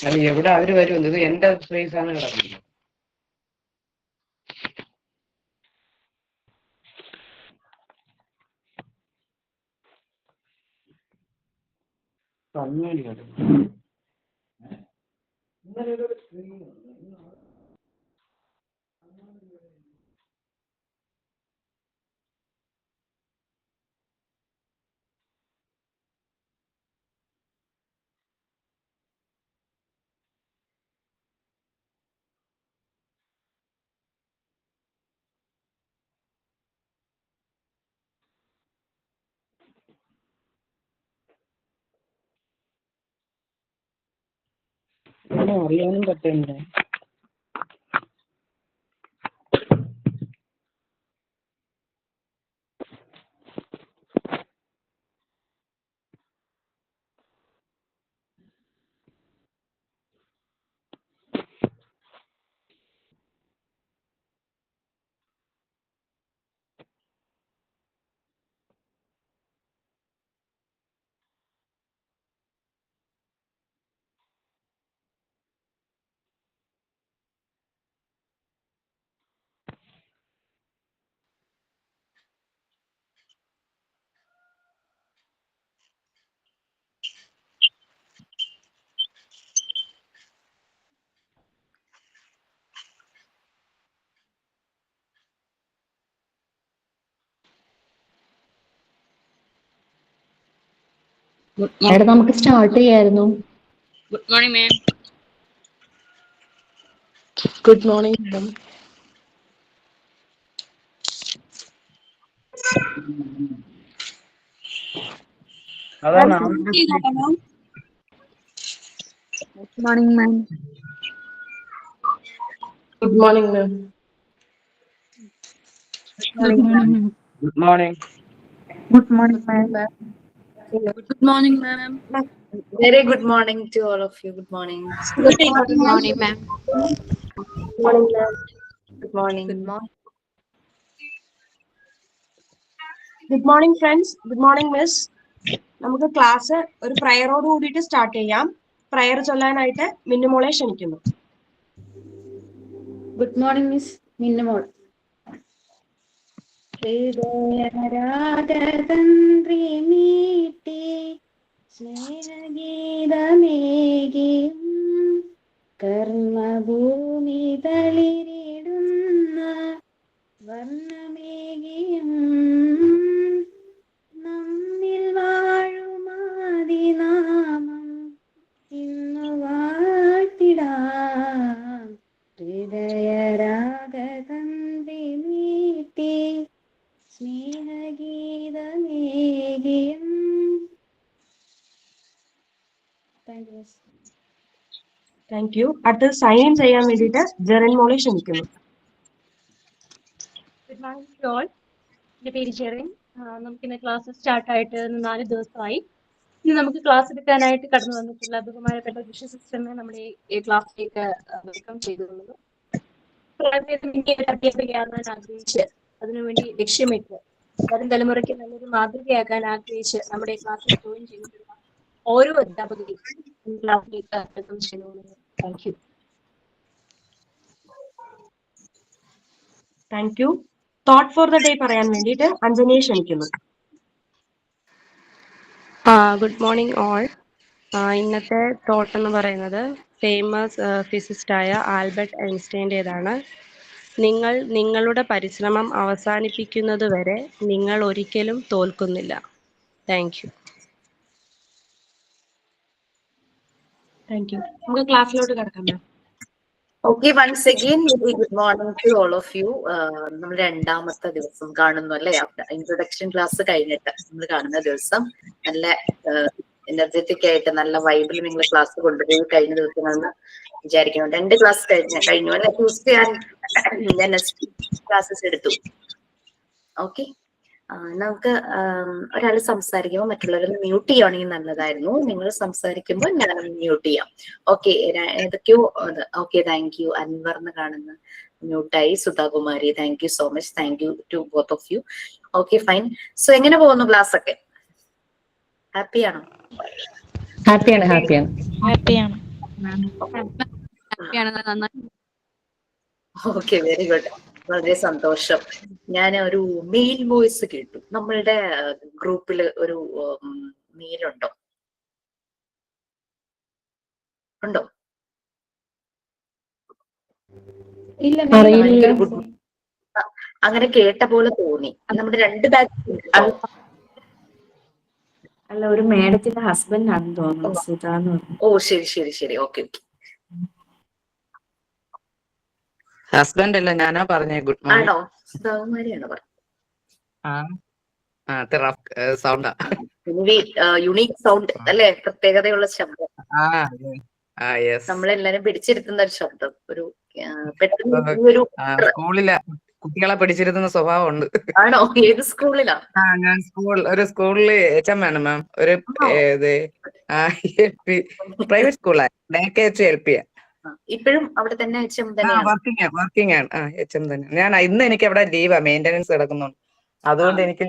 അത് എവിടെ അവര് വരും? ഇത് എന്റെ സ്പേസ് ആണ് കിടക്കുന്നത്. അറിയാനും പറ്റണ്ടേ? മാഡം നമുക്ക് സ്റ്റാർട്ട് ചെയ്യായിരുന്നു. Good morning ma'am. Good morning madam. അതാണ് good morning ma'am. Good morning ma'am. Good morning. Good morning, ma'am. Good morning, ma'am. Very good morning to all of you. Good morning. Good morning, ma'am. Good morning, ma'am. Good morning. Good morning. Good morning friends. Good morning miss. നമുക്ക് class ഒരു പ്രയറോട് കൂടിയിട്ട് start ചെയ്യാം. Prayer ചൊല്ലാനായിട്ട് മിന്നുമോളെ ക്ഷണിക്കുന്നു. Good morning miss Minnumol. ഹൃദയരാഗതന്ത്രി മീട്ടി സ്നേഹഗീതമേകിയും കർമ്മഭൂമി തളിരിടുന്ന വർണ്ണമേകിയും നമ്മിൽ വാഴുമാതിനാമം ഇന്നു വാഴ്ത്തിടാം. ഹൃദയരാഗതന്ത്രി മീട്ടി സ്നേഹഗീതമേകിയും. Thank you. അടുത്തത് സൈൻ ഇൻ ചെയ്യാൻ വേണ്ടിയിട്ട് ജെറിൻ മോളെ ക്ഷണിക്കുന്നു. Good morning to all. എൻ്റെ പേര് ജെറിൻ. നമുക്കിന്ന് ക്ലാസ് സ്റ്റാർട്ടായിട്ട് 4 ദിവസമായി. ഇന്ന് നമുക്ക് ക്ലാസ് എടുക്കാനായിട്ട് കടന്നു വന്നിട്ടുള്ള ബഹുമാനപ്പെട്ട വിഷ്വൽ സിസ്റ്ററിനെ നമ്മുടെ ഈ ക്ലാസ്സിലേക്ക് വെൽക്കം ചെയ്തുകൊള്ളുന്നു. അധ്യാപികയാകാൻ ആഗ്രഹിച്ച് അതിനുവേണ്ടി ലക്ഷ്യമിട്ട് വരും തലമുറയ്ക്ക് നല്ലൊരു മാതൃകയാകാൻ ആഗ്രഹിച്ച് നമ്മുടെ ക്ലാസ്സിൽ ജോയിൻ ചെയ്തിട്ടുള്ള ഓരോ അധ്യാപകരെയും ക്ലാസ്സിലേക്ക് വെൽക്കം ചെയ്തുകൊള്ളുന്നു. Thank you. Thank you. Thought for the day പറയാൻ വേണ്ടിയിട്ട് അഞ്ജനയെ ക്ഷണിക്കുന്നു. Good morning all. ഇന്നത്തെ തോട്ട് എന്ന് പറയുന്നത് ഫേമസ് ഫിസിസ്റ്റായ ആൽബർട്ട് ഐൻസ്റ്റൈൻ്റേതാണ്. നിങ്ങൾ നിങ്ങളുടെ പരിശ്രമം അവസാനിപ്പിക്കുന്നതുവരെ നിങ്ങൾ ഒരിക്കലും തോൽക്കുന്നില്ല. Thank you. Thank you. നമുക്ക് ക്ലാസ്സിലോട്ട് കിടക്കാം. Okay, once again, very good morning to all of you. നമ്മൾ രണ്ടാമത്തെ ദിവസം കാണുന്നു അല്ലേ? ഇൻട്രൊഡക്ഷൻ ക്ലാസ് കഴിഞ്ഞിട്ട് നമ്മൾ കാണുന്ന ദിവസം നല്ല എനർജറ്റിക് ആയിട്ട് നല്ല വൈബിൽ നിങ്ങൾ ക്ലാസ് കൊണ്ടുപോയി കഴിഞ്ഞ ദിവസങ്ങളെന്ന് വിചാരിക്കുന്നു. 2 ക്ലാസ് കഴിഞ്ഞു അല്ലെ? ട്യൂസ്ഡേ ആൻഡ് ക്ലാസ്സസ് എടുത്തു. ഓക്കെ, നമുക്ക് ഒരാൾ സംസാരിക്കുമ്പോൾ മറ്റുള്ളവരൊന്ന് മ്യൂട്ട് ചെയ്യുകയാണെങ്കിൽ നല്ലതായിരുന്നു. നിങ്ങൾ സംസാരിക്കുമ്പോൾ ഞാൻ മ്യൂട്ട് ചെയ്യാം. ഓക്കെ, ഏതൊക്കെയോ ഓക്കെ. Thank you. അൻവർന്ന് കാണുന്ന മ്യൂട്ടായി. Sudhakumari, thank you so much. Thank you to both of you. Okay, fine. So എങ്ങനെ പോകുന്നു ക്ലാസ് ഒക്കെ? ഹാപ്പിയാണോ? ഹാപ്പിയാണ്. ഹാപ്പിയാണ്. Okay, very good. വളരെ സന്തോഷം. ഞാൻ ഒരു മെയിൽ വോയിസ് കേട്ടു. നമ്മളുടെ ഗ്രൂപ്പിൽ ഒരു മെയിലുണ്ടോ? ഉണ്ടോ? എനിക്കൊരു ഗുഡ് അങ്ങനെ കേട്ട പോലെ തോന്നി. നമ്മുടെ 2 ബാച്ച്. അല്ല, ഒരു മേഡത്തിന്റെ ഹസ്ബൻഡ് ആണെന്ന് തോന്നുന്നു, സുധാന്ന് പറഞ്ഞു. ഓ ശരി. ഓക്കെ. ഹസ്ബൻഡ് അല്ല, ഞാനാ പറഞ്ഞേ ഗുഡ് മോർണിംഗ്. ആണോ? സുധാകുമാരിയാണോ പറഞ്ഞത്? സൗണ്ടാ. യുണീക് സൗണ്ട് അല്ലേ? പ്രത്യേകതയുള്ള ശബ്ദം. യെസ്. നമ്മളെല്ലാരും പിടിച്ചിരുത്തുന്ന ഒരു ശബ്ദം. ഒരു പെട്ടെന്ന് ഒരു സ്കൂളിലെ കുട്ടികളെ പിടിച്ചിരുത്തുന്ന സ്വഭാവം ഉണ്ട്. ആണോ? ഏത് സ്കൂളിലാ? ഞാൻ സ്കൂളില് HM ആണ് മാം. ഒരു പ്രൈവറ്റ് സ്കൂളാണ്. LP. ഇപ്പോഴും അവിടെ തന്നെ HM തന്നെയാണ്? വർക്കിംഗ് ആണ്. HM തന്നെ. ഞാൻ ഇന്ന് എനിക്ക് അവിടെ ലീവാ, മെയിന്റനൻസ് കിടക്കുന്നുണ്ട്. അതുകൊണ്ട് എനിക്ക്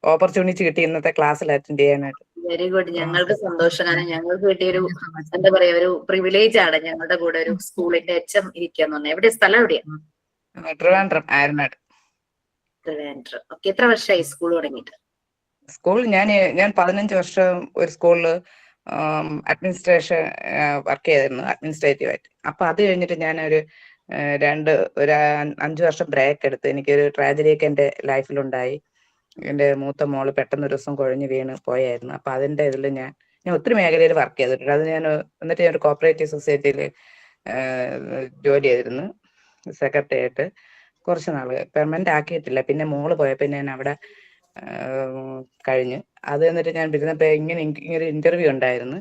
ഓപ്പർച്യൂണിറ്റി കിട്ടി ഇന്നത്തെ ക്ലാസ്സിൽ അറ്റൻഡ് ചെയ്യാനായിട്ട്. Very good. ഞങ്ങൾക്ക് സന്തോഷം. കാരണം ഞങ്ങൾക്ക് കിട്ടിയൊരു എന്താ പറയാ, ഒരു പ്രിവിലേജ് ആണ് ഞങ്ങളുടെ കൂടെ ഒരു സ്കൂളിന്റെ HM ഇരിക്കാന്ന് പറഞ്ഞാൽ. എവിടെ സ്ഥലം? എവിടെയാ? ട്രിവാൻഡ്രം, ആയർനാട്. ട്രിവാൻഡ്രം. ഓക്കെ. എത്ര വർഷമായി സ്കൂൾ തുടങ്ങിയിട്ട്? സ്കൂൾ ഞാൻ 15 വർഷം ഒരു സ്കൂളിൽ അഡ്മിനിസ്ട്രേഷൻ വർക്ക് ചെയ്തിരുന്നു, അഡ്മിനിസ്ട്രേറ്റീവ് ആയിട്ട്. അപ്പൊ അത് കഴിഞ്ഞിട്ട് ഞാനൊരു 5 വർഷം ബ്രേക്ക് എടുത്ത്. എനിക്കൊരു ട്രാജഡിയൊക്കെ എന്റെ ലൈഫിലുണ്ടായി. എന്റെ മൂത്ത മോള് പെട്ടെന്ന് ഒരു ദിവസം കുഴഞ്ഞു വീണ് പോയായിരുന്നു. അപ്പൊ അതിന്റെ ഇതിൽ ഞാൻ ഒത്തിരി മേഖലയിൽ വർക്ക് ചെയ്തിട്ടുണ്ട്. അത് എന്നിട്ട് ഞാൻ ഒരു കോപ്പറേറ്റീവ് സൊസൈറ്റിയിൽ ജോലി ചെയ്തിരുന്നു, സെക്രട്ടറി ആയിട്ട് കുറച്ച് നാള്. പെർമനന്റ് ആക്കിയിട്ടില്ല. പിന്നെ മോള് പോയപ്പോ ഞാൻ അവിടെ കഴിഞ്ഞു. അത് എന്നിട്ട് ഞാൻ ഇരുന്നപ്പോ ഇങ്ങനെ ഇന്റർവ്യൂ ഉണ്ടായിരുന്നു.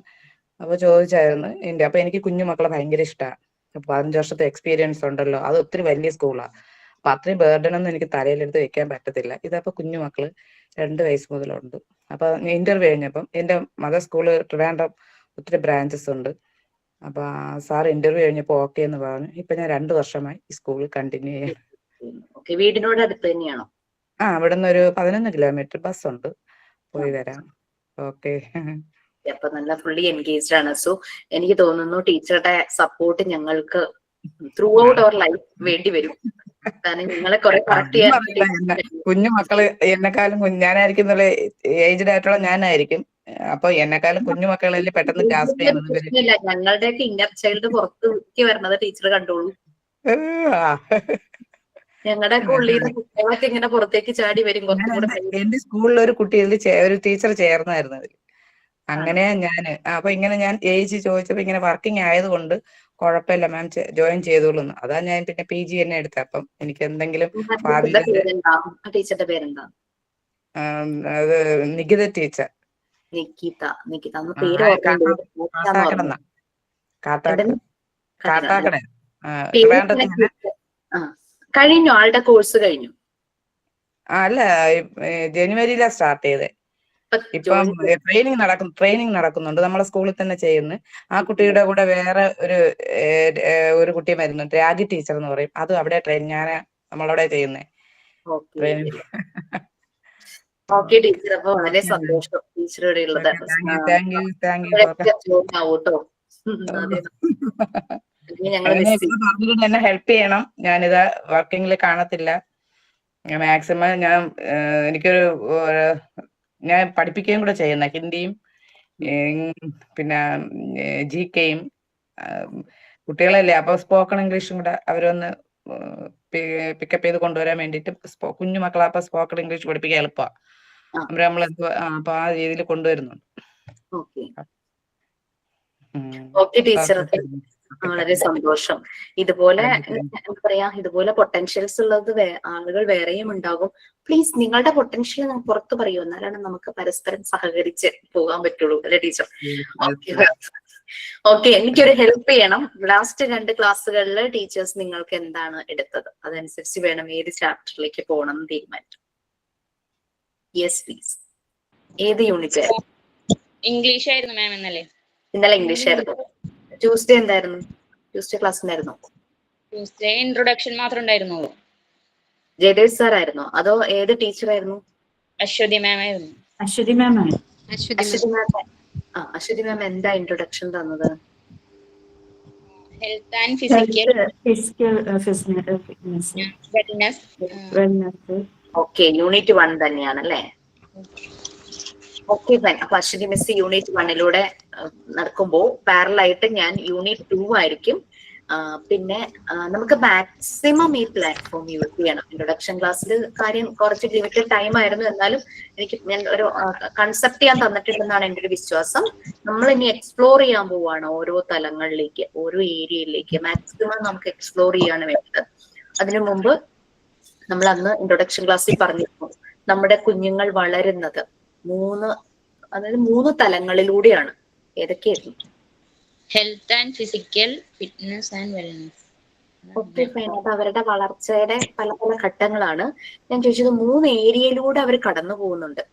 അപ്പൊ ചോദിച്ചായിരുന്നു അപ്പൊ എനിക്ക് കുഞ്ഞുമക്കളെ ഭയങ്കര ഇഷ്ടമാണ്. 15 വർഷത്തെ എക്സ്പീരിയൻസ് ഉണ്ടല്ലോ, അത് ഒത്തിരി വലിയ സ്കൂളാണ്. അപ്പൊ അത്രയും ബേർഡനൊന്നും എനിക്ക് തലയിലെടുത്ത് വെക്കാൻ പറ്റത്തില്ല. ഇതപ്പൊ കുഞ്ഞുമക്കള് 2 വയസ്സ് മുതലുണ്ട്. അപ്പൊ ഇന്റർവ്യൂ കഴിഞ്ഞപ്പം എന്റെ മദർ സ്കൂള് ട്രിവാൻഡ്രം ഒത്തിരി ബ്രാഞ്ചസ് ഉണ്ട്. അപ്പൊ സാർ ഇന്റർവ്യൂ കഴിഞ്ഞപ്പോ ഓക്കെ എന്ന് പറഞ്ഞു. ഇപ്പൊ ഞാൻ 2 വർഷമായി ഈ സ്കൂളിൽ കണ്ടിന്യൂ ചെയ്യാൻ. വീടിനോട് അടുത്ത് തന്നെയാണോ? ഇവിടുന്ന് ഒരു 11 കിലോമീറ്റർ ബസ് ഉണ്ട്, പോയി വരാം. ഓക്കെ. അപ്പൊ നല്ല ഫുള്ളി എൻഗേജ്ഡ് ആണ്. സോ എനിക്ക് തോന്നുന്നു ടീച്ചറുടെ സപ്പോർട്ട് ഞങ്ങൾക്ക് ത്രൂ ഔട്ട് അവർ ലൈഫ് വേണ്ടി വരും. കാരണം നിങ്ങളെ കുറെ കറക്റ്റ് ചെയ്യാൻ കുഞ്ഞുമക്കള് എന്നെക്കാളും ഞാനായിരിക്കും, ഏജ്ഡ് ആയിട്ടുള്ള ഞാനായിരിക്കും. അപ്പൊ എന്നെക്കാളും കുഞ്ഞുമക്കളെ പെട്ടെന്ന് ഗ്രാസ്പ് ചെയ്യുന്നത്. ഞങ്ങളുടെയൊക്കെ ഇന്നർ ചൈൽഡ് പുറത്തേക്ക് വരുന്നത് ടീച്ചർ കണ്ടോളൂ. ഞങ്ങളുടെ ഉള്ളിൽ നിന്ന് കുട്ടികളൊക്കെ ഇങ്ങനെ പുറത്തേക്ക് ചാടി വരും. എന്റെ സ്കൂളിൽ ഒരു കുട്ടി ഒരു ടീച്ചർ ചേർന്നായിരുന്നു അതിൽ. അങ്ങനെ അപ്പൊ ഇങ്ങനെ ഞാൻ ഏജ് ചോദിച്ചപ്പോ ഇങ്ങനെ വർക്കിംഗ് ആയതുകൊണ്ട് കുഴപ്പമില്ല മാം, ജോയിൻ ചെയ്തോളൂ. അതാ ഞാൻ പിന്നെ PG തന്നെ എടുത്ത. അപ്പം എനിക്ക് എന്തെങ്കിലും ടീച്ചറുടെ പേരെന്താ? അത് നികിത ടീച്ചർ. നികിത. പേര് കാട്ടാക്കട. കഴിഞ്ഞു? ആളുടെ കോഴ്സ് കഴിഞ്ഞു? അല്ല, ജനുവരിയിലാ സ്റ്റാർട്ട് ചെയ്തേ. ഇപ്പം ട്രെയിനിങ് നടക്കുന്നുണ്ട്. നമ്മളെ സ്കൂളിൽ തന്നെ ചെയ്യുന്നു. ആ കുട്ടിയുടെ കൂടെ വേറെ ഒരു കുട്ടി വരുന്നുണ്ട്, രാജി ടീച്ചർ എന്ന് പറയും. അതും അവിടെ നമ്മളവിടെ ചെയ്യുന്നേ. Okay teacher. അപ്പൊ വളരെ സന്തോഷം ടീച്ചറുടെ ഉള്ളത്. എന്നെ ഹെൽപ്പ് ചെയ്യണം. ഞാനിത് വർക്കിങ്ങിൽ കാണത്തില്ല. മാക്സിമം ഞാൻ പഠിപ്പിക്കുകയും കൂടെ ചെയ്യുന്ന ഹിന്ദിയും പിന്നെ GKയും കുട്ടികളല്ലേ. അപ്പൊ സ്പോക്കൺ ഇംഗ്ലീഷും കൂടെ അവരൊന്ന് പിക്കപ്പ് ചെയ്ത് കൊണ്ടുവരാൻ വേണ്ടിയിട്ട് കുഞ്ഞു മക്കളെ അപ്പൊ സ്പോക്കൺ ഇംഗ്ലീഷ് പഠിപ്പിക്കാൻ എളുപ്പമാണ്. അപ്പൊ ആ രീതിയിൽ കൊണ്ടുവരുന്നുണ്ട്. ഓക്കെ ടീച്ചർ, വളരെ സന്തോഷം. ഇതുപോലെ എന്താ പറയാ, ഇതുപോലെ പൊട്ടൻഷ്യൽസ് ഉള്ളത് ആളുകൾ വേറെയും ഉണ്ടാകും. പ്ലീസ് നിങ്ങളുടെ പൊട്ടൻഷ്യൽ പുറത്തു പറയൂ, എന്നാലാണ് നമുക്ക് പരസ്പരം സഹകരിച്ച് പോകാൻ പറ്റുള്ളൂ, അല്ലെ ടീച്ചർ? ഓക്കെ, എനിക്കൊരു ഹെൽപ്പ് ചെയ്യണം. ലാസ്റ്റ് 2 ക്ലാസ്സുകളിൽ ടീച്ചേഴ്സ് നിങ്ങൾക്ക് എന്താണ് എടുത്തത്, അതനുസരിച്ച് വേണം ഏത് ചാപ്റ്ററിലേക്ക് പോകണം എന്ന് തീരുമാനിക്കും. Yes please. ഏത് യൂണിറ്റ്? ഇംഗ്ലീഷ് ആയിരുന്നു മാം. ഇന്നലെ ഇംഗ്ലീഷ് ആയിരുന്നു. ട്യൂസ്ഡേ എന്തായിരുന്നു? ട്യൂസ്ഡേ ക്ലാസ് ഉണ്ടായിരുന്നോ? ട്യൂസ്ഡേ ഇൻട്രൊഡക്ഷൻ മാത്രമേ ഉണ്ടായിരുന്നുള്ളൂ. ജയദേവ് സാർ ആയിരുന്നോ അതോ ഏത് ടീച്ചർ ആയിരുന്നു? അശ്വതി മാം ആയിരുന്നു. അശ്വതി മാം ആണ്. അശ്വതി മാം അശ്വതി മാം എന്താ ഇൻട്രൊഡക്ഷൻ തന്നത്? Health and physical fitness, wellness. Wellness. Okay, unit 1 തന്നെയാണല്ലേ? Okay fine. അപ്പൊ അശ്വതി മിസ് യൂണിറ്റ് 1 നടക്കുമ്പോ പാരലായിട്ട് ഞാൻ യൂണിറ്റ് 2 ആയിരിക്കും. പിന്നെ നമുക്ക് മാക്സിമം ഈ പ്ലാറ്റ്ഫോം യൂസ് ചെയ്യണം. ഇൻട്രൊഡക്ഷൻ ക്ലാസ്സിൽ കാര്യം കുറച്ച് ലിമിറ്റഡ് ടൈം ആയിരുന്നു, എന്നാലും ഞാൻ ഒരു കൺസെപ്റ്റ് ഞാൻ തന്നിട്ടുണ്ടെന്നാണ് എൻ്റെ ഒരു വിശ്വാസം. നമ്മൾ ഇനി എക്സ്പ്ലോർ ചെയ്യാൻ പോവാണ് ഓരോ തലങ്ങളിലേക്ക്, ഓരോ ഏരിയയിലേക്ക് മാക്സിമം നമുക്ക് എക്സ്പ്ലോർ ചെയ്യാണ് വേണ്ടത്. അതിനു മുമ്പ് നമ്മൾ അന്ന് ഇൻട്രൊഡക്ഷൻ ക്ലാസ്സിൽ പറഞ്ഞിരുന്നു, നമ്മുടെ കുഞ്ഞുങ്ങൾ വളരുന്നത് 3 തലങ്ങളിലൂടെയാണ്. ഏതൊക്കെയായിരുന്നു? Health and physical, fitness and wellness. Okay fine. അത് അവരുടെ വളർച്ചയുടെ പല പല ഘട്ടങ്ങളാണ്. ഞാൻ ചോദിച്ചത് 3 ഏരിയയിലൂടെ അവർ കടന്നു പോകുന്നുണ്ട്.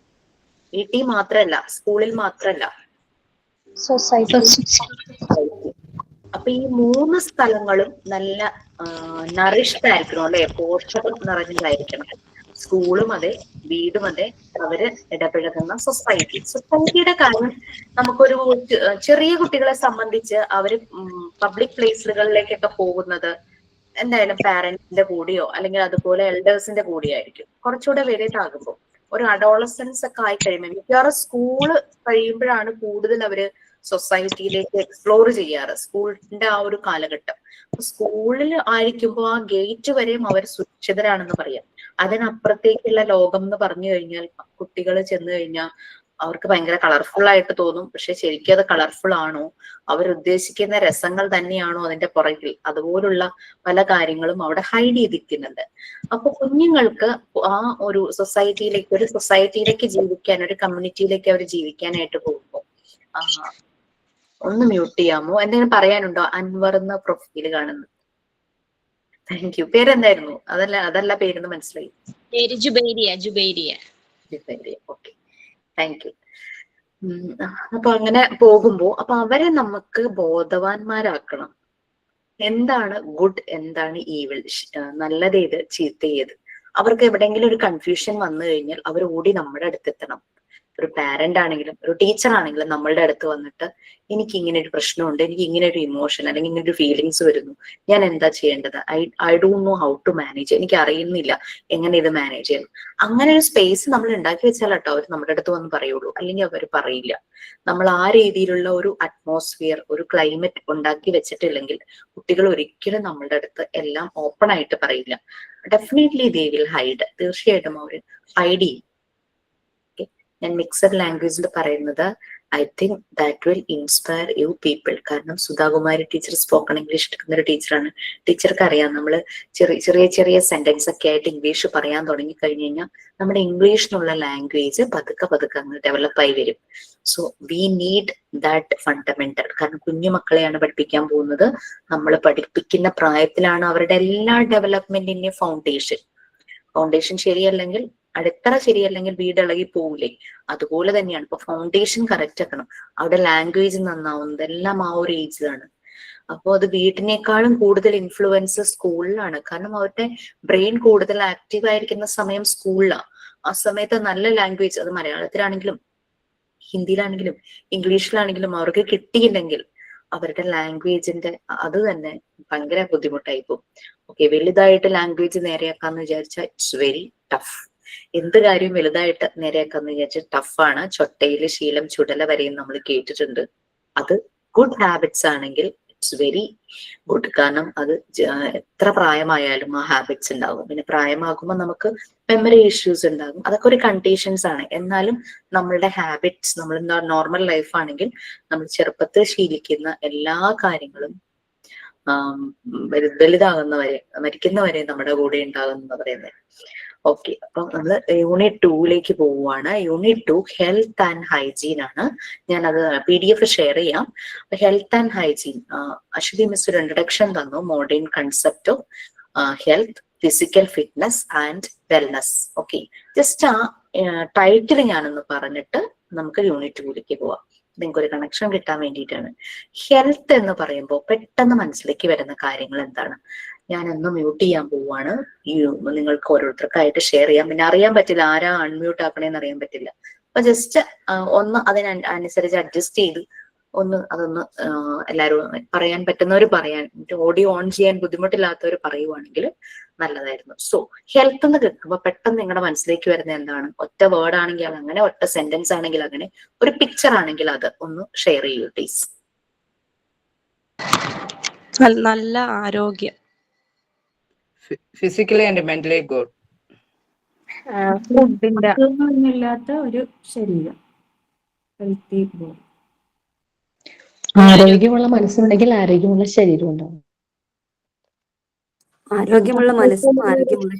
വീട്ടിൽ മാത്രല്ല, സ്കൂളിൽ മാത്രല്ല, അപ്പൊ ഈ 3 സ്ഥലങ്ങളും നല്ല നറിഷ്ഡ് ആയിരിക്കണം അല്ലെ, പോഷകം നിറഞ്ഞതായിരിക്കണം. സ്കൂളും അതെ, വീടും അതെ, അവര് ഇടപഴകുന്ന സൊസൈറ്റിയുടെ കാര്യം നമുക്കൊരു ചെറിയ കുട്ടികളെ സംബന്ധിച്ച് അവര് പബ്ലിക് പ്ലേസുകളിലേക്കൊക്കെ പോകുന്നത് എന്തായാലും പാരന്റിന്റെ കൂടെയോ അല്ലെങ്കിൽ അതുപോലെ എൽഡേഴ്സിന്റെ കൂടെയോ ആയിരിക്കും. കുറച്ചുകൂടെ വലുതാകുമ്പോൾ ഒരു അഡോളസൻസ് ഒക്കെ ആയി കഴിയുമ്പോൾ മിക്കവാറും സ്കൂള് കഴിയുമ്പോഴാണ് കൂടുതൽ അവര് സൊസൈറ്റിയിലേക്ക് എക്സ്പ്ലോർ ചെയ്യാറ്, സ്കൂളിന്റെ ആ ഒരു കാലഘട്ടം. സ്കൂളിൽ ആയിരിക്കുമ്പോൾ ആ ഗേറ്റ് വരെയും അവർ സുരക്ഷിതരാണെന്ന് പറയാം. അതിനപ്പുറത്തേക്കുള്ള ലോകം എന്ന് പറഞ്ഞു കഴിഞ്ഞാൽ കുട്ടികൾ ചെന്ന് കഴിഞ്ഞാൽ അവർക്ക് ഭയങ്കര കളർഫുൾ ആയിട്ട് തോന്നും. പക്ഷെ ശരിക്കും അത് കളർഫുൾ ആണോ, അവരുദ്ദേശിക്കുന്ന രസങ്ങൾ തന്നെയാണോ അതിന്റെ പുറകിൽ, അതുപോലുള്ള പല കാര്യങ്ങളും അവിടെ ഹൈഡ് ചെയ്തിരിക്കുന്നുണ്ട്. അപ്പൊ കുഞ്ഞുങ്ങൾക്ക് ആ ഒരു സൊസൈറ്റിയിലേക്ക് ജീവിക്കാൻ, ഒരു കമ്മ്യൂണിറ്റിയിലേക്ക് അവർ ജീവിക്കാനായിട്ട് പോകുമ്പോൾ ഒന്ന് മ്യൂട്ട് ചെയ്യാമോ? എന്തെങ്കിലും പറയാനുണ്ടോ? അൻവർ എന്ന പ്രൊഫൈല് കാണുന്നു. Thank you. പേരെന്തായിരുന്നു? അതല്ല പേരെന്ന് മനസ്സിലായി. പേര് ജുബൈരിയ. Okay, thank U. അപ്പൊ അങ്ങനെ പോകുമ്പോ അപ്പൊ അവരെ നമുക്ക് ബോധവാന്മാരാക്കണം. എന്താണ് ഗുഡ്, എന്താണ് ഈവിൾ, നല്ലതേത്, ചീത്തയേത്. അവർക്ക് എവിടെയെങ്കിലും ഒരു കൺഫ്യൂഷൻ വന്നു കഴിഞ്ഞാൽ അവർ ഓടി നമ്മുടെ അടുത്തെത്തണം. ഒരു പാരന്റ് ആണെങ്കിലും ഒരു ടീച്ചർ ആണെങ്കിലും നമ്മളുടെ അടുത്ത് വന്നിട്ട് എനിക്ക് ഇങ്ങനെ ഒരു പ്രശ്നമുണ്ട്, എനിക്ക് ഇങ്ങനെ ഒരു ഇമോഷൻ അല്ലെങ്കിൽ ഇങ്ങനെ ഒരു ഫീലിങ്സ് വരുന്നു, ഞാൻ എന്താ ചെയ്യേണ്ടത്, I don't know how to manage, എനിക്ക് അറിയുന്നില്ല എങ്ങനെ ഇത് മാനേജ് ചെയ്യണം. അങ്ങനെ ഒരു സ്പേസ് നമ്മൾ ഉണ്ടാക്കി വെച്ചാൽ കേട്ടോ അവർ നമ്മുടെ അടുത്ത് വന്ന് പറയുള്ളൂ, അല്ലെങ്കിൽ അവർ പറയില്ല. നമ്മൾ ആ രീതിയിലുള്ള ഒരു അറ്റ്മോസ്ഫിയർ, ഒരു ക്ലൈമറ്റ് ഉണ്ടാക്കി വെച്ചിട്ടില്ലെങ്കിൽ കുട്ടികൾ ഒരിക്കലും നമ്മളുടെ അടുത്ത് എല്ലാം ഓപ്പൺ ആയിട്ട് പറയില്ല. Definitely they will hide. തീർച്ചയായിട്ടും അവർ ഹൈഡ് ചെയ്യും. ഞാൻ മിക്സഡ് ലാംഗ്വേജിൽ പറയുന്നത് I think that will inspire you people. കാരണം സുധാകുമാരി ടീച്ചർ സ്പോക്കൺ ഇംഗ്ലീഷ് എടുക്കുന്ന ഒരു ടീച്ചറാണ്. ടീച്ചർക്ക് അറിയാം, നമ്മൾ ചെറിയ സെന്റൻസ് ഒക്കെ ആയിട്ട് ഇംഗ്ലീഷ് പറയാൻ തുടങ്ങി കഴിഞ്ഞു കഴിഞ്ഞാൽ നമ്മുടെ ഇംഗ്ലീഷിനുള്ള ലാംഗ്വേജ് പതുക്കെ അങ്ങ് ഡെവലപ്പായി വരും. So we need that fundamental. കാരണം കുഞ്ഞു മക്കളെയാണ് പഠിപ്പിക്കാൻ പോകുന്നത്. നമ്മൾ പഠിപ്പിക്കുന്ന പ്രായത്തിലാണ് അവരുടെ എല്ലാ ഡെവലപ്മെന്റിന്റെയും ഫൗണ്ടേഷൻ ശരിയല്ലെങ്കിൽ, അടിത്തറ ശരിയല്ലെങ്കിൽ വീട് ഇളകി പോവില്ലേ, അതുപോലെ തന്നെയാണ്. ഇപ്പൊ ഫൗണ്ടേഷൻ കറക്റ്റ് ആക്കണം, അവിടെ ലാംഗ്വേജ് നന്നാവുന്നത് എല്ലാം ആ ഒരു ഏജിലാണ്. അപ്പോൾ അത് വീട്ടിനേക്കാളും കൂടുതൽ ഇൻഫ്ലുവൻസ് സ്കൂളിലാണ്. കാരണം അവരുടെ ബ്രെയിൻ കൂടുതൽ ആക്റ്റീവ് ആയിരിക്കുന്ന സമയം സ്കൂളിലാണ്. ആ സമയത്ത് നല്ല ലാംഗ്വേജ്, അത് മലയാളത്തിലാണെങ്കിലും ഹിന്ദിയിലാണെങ്കിലും ഇംഗ്ലീഷിലാണെങ്കിലും അവർക്ക് കിട്ടിയില്ലെങ്കിൽ അവരുടെ ലാംഗ്വേജിന്റെ അത് തന്നെ ഭയങ്കര ബുദ്ധിമുട്ടായി പോകും. ഓക്കെ, വലുതായിട്ട് ലാംഗ്വേജ് നേരെയാക്കാന്ന് വിചാരിച്ചാൽ ഇറ്റ്സ് വെരി ടഫ്. എന്ത് കാര്യം വലുതായിട്ട് നേരെയാക്കാന്ന് വിചാരിച്ചാൽ ടഫാണ്. ചൊട്ടയില് ശീലം ചുടല വരെയും നമ്മൾ കേട്ടിട്ടുണ്ട്. അത് ഗുഡ് ഹാബിറ്റ്സ് ആണെങ്കിൽ ഇറ്റ്സ് വെരി ഗുഡ്. കാരണം അത് എത്ര പ്രായമായാലും ആ ഹാബിറ്റ്സ് ഉണ്ടാകും. പിന്നെ പ്രായമാകുമ്പോൾ നമുക്ക് മെമ്മറി ഇഷ്യൂസ് ഉണ്ടാകും. അതൊക്കെ ഒരു കണ്ടീഷൻസ് ആണ്. എന്നാലും നമ്മളുടെ ഹാബിറ്റ്സ്, നമ്മൾ നോർമൽ ലൈഫ് ആണെങ്കിൽ നമ്മൾ ചെറുപ്പത്തിൽ ശീലിക്കുന്ന എല്ലാ കാര്യങ്ങളും വലുതാകുന്നവരെ, മരിക്കുന്നവരെ നമ്മുടെ കൂടെ ഉണ്ടാകുന്ന പറയുന്നത്. ഓക്കെ, അപ്പം നമ്മൾ യൂണിറ്റ് 2ലേക്ക് പോവുകയാണ്. യൂണിറ്റ് 2 ഹെൽത്ത് ആൻഡ് ഹൈജീൻ ആണ്. ഞാനത് PDF ഷെയർ ചെയ്യാം. Health and hygiene, Aswathy miss ഒരു ഇൻട്രൊഡക്ഷൻ തന്നു, modern concept of health, physical fitness and wellness. Okay, just ആ ടൈറ്റിൽ ഞാനൊന്ന് പറഞ്ഞിട്ട് നമുക്ക് യൂണിറ്റ് 2ലേക്ക് പോവാം. നിങ്ങൾക്ക് ഒരു കണക്ഷൻ കിട്ടാൻ വേണ്ടിയിട്ടാണ്. ഹെൽത്ത് എന്ന് പറയുമ്പോൾ പെട്ടെന്ന് മനസ്സിലേക്ക് വരുന്ന കാര്യങ്ങൾ എന്താണ്? ഞാനൊന്ന് മ്യൂട്ട് ചെയ്യാൻ പോവാണ്. നിങ്ങൾക്ക് ഓരോരുത്തർക്കായിട്ട് ഷെയർ ചെയ്യാം. പിന്നെ അറിയാൻ പറ്റില്ല ആരാ അൺമ്യൂട്ട് ആക്കണേന്ന് അറിയാൻ പറ്റില്ല. അപ്പൊ ജസ്റ്റ് ഒന്ന് അതിനനുസരിച്ച് അഡ്ജസ്റ്റ് ചെയ്ത് അതൊന്ന് എല്ലാവരും പറയാൻ പറ്റുന്നവർ പറയാൻ, ഓഡിയോ ഓൺ ചെയ്യാൻ ബുദ്ധിമുട്ടില്ലാത്തവർ പറയുവാണെങ്കിൽ നല്ലതായിരുന്നു. സോ ഹെൽത്ത് എന്ന് കേൾക്കുമ്പോൾ പെട്ടെന്ന് നിങ്ങളുടെ മനസ്സിലേക്ക് വരുന്ന എന്താണ്? ഒറ്റ വേർഡ് ആണെങ്കിൽ അത് അങ്ങനെ, ഒറ്റ സെന്റൻസ് ആണെങ്കിൽ അങ്ങനെ, ഒരു പിക്ചർ ആണെങ്കിൽ അത് ഒന്ന് ഷെയർ ചെയ്യൂ പ്ലീസ്. നല്ല ആരോഗ്യം. Physically and mentally good. ഫുഡിന്റെ അസുഖങ്ങളില്ലാത്ത ഒരു ശരീരം, ഹെൽത്തി ബോഡി. ആരോഗ്യമുള്ള മനസ്സുണ്ടെങ്കിൽ ആരോഗ്യമുള്ള ശരീരം ഉണ്ടാവും. ആരോഗ്യമുള്ള മനസ്സും ആരോഗ്യമുള്ള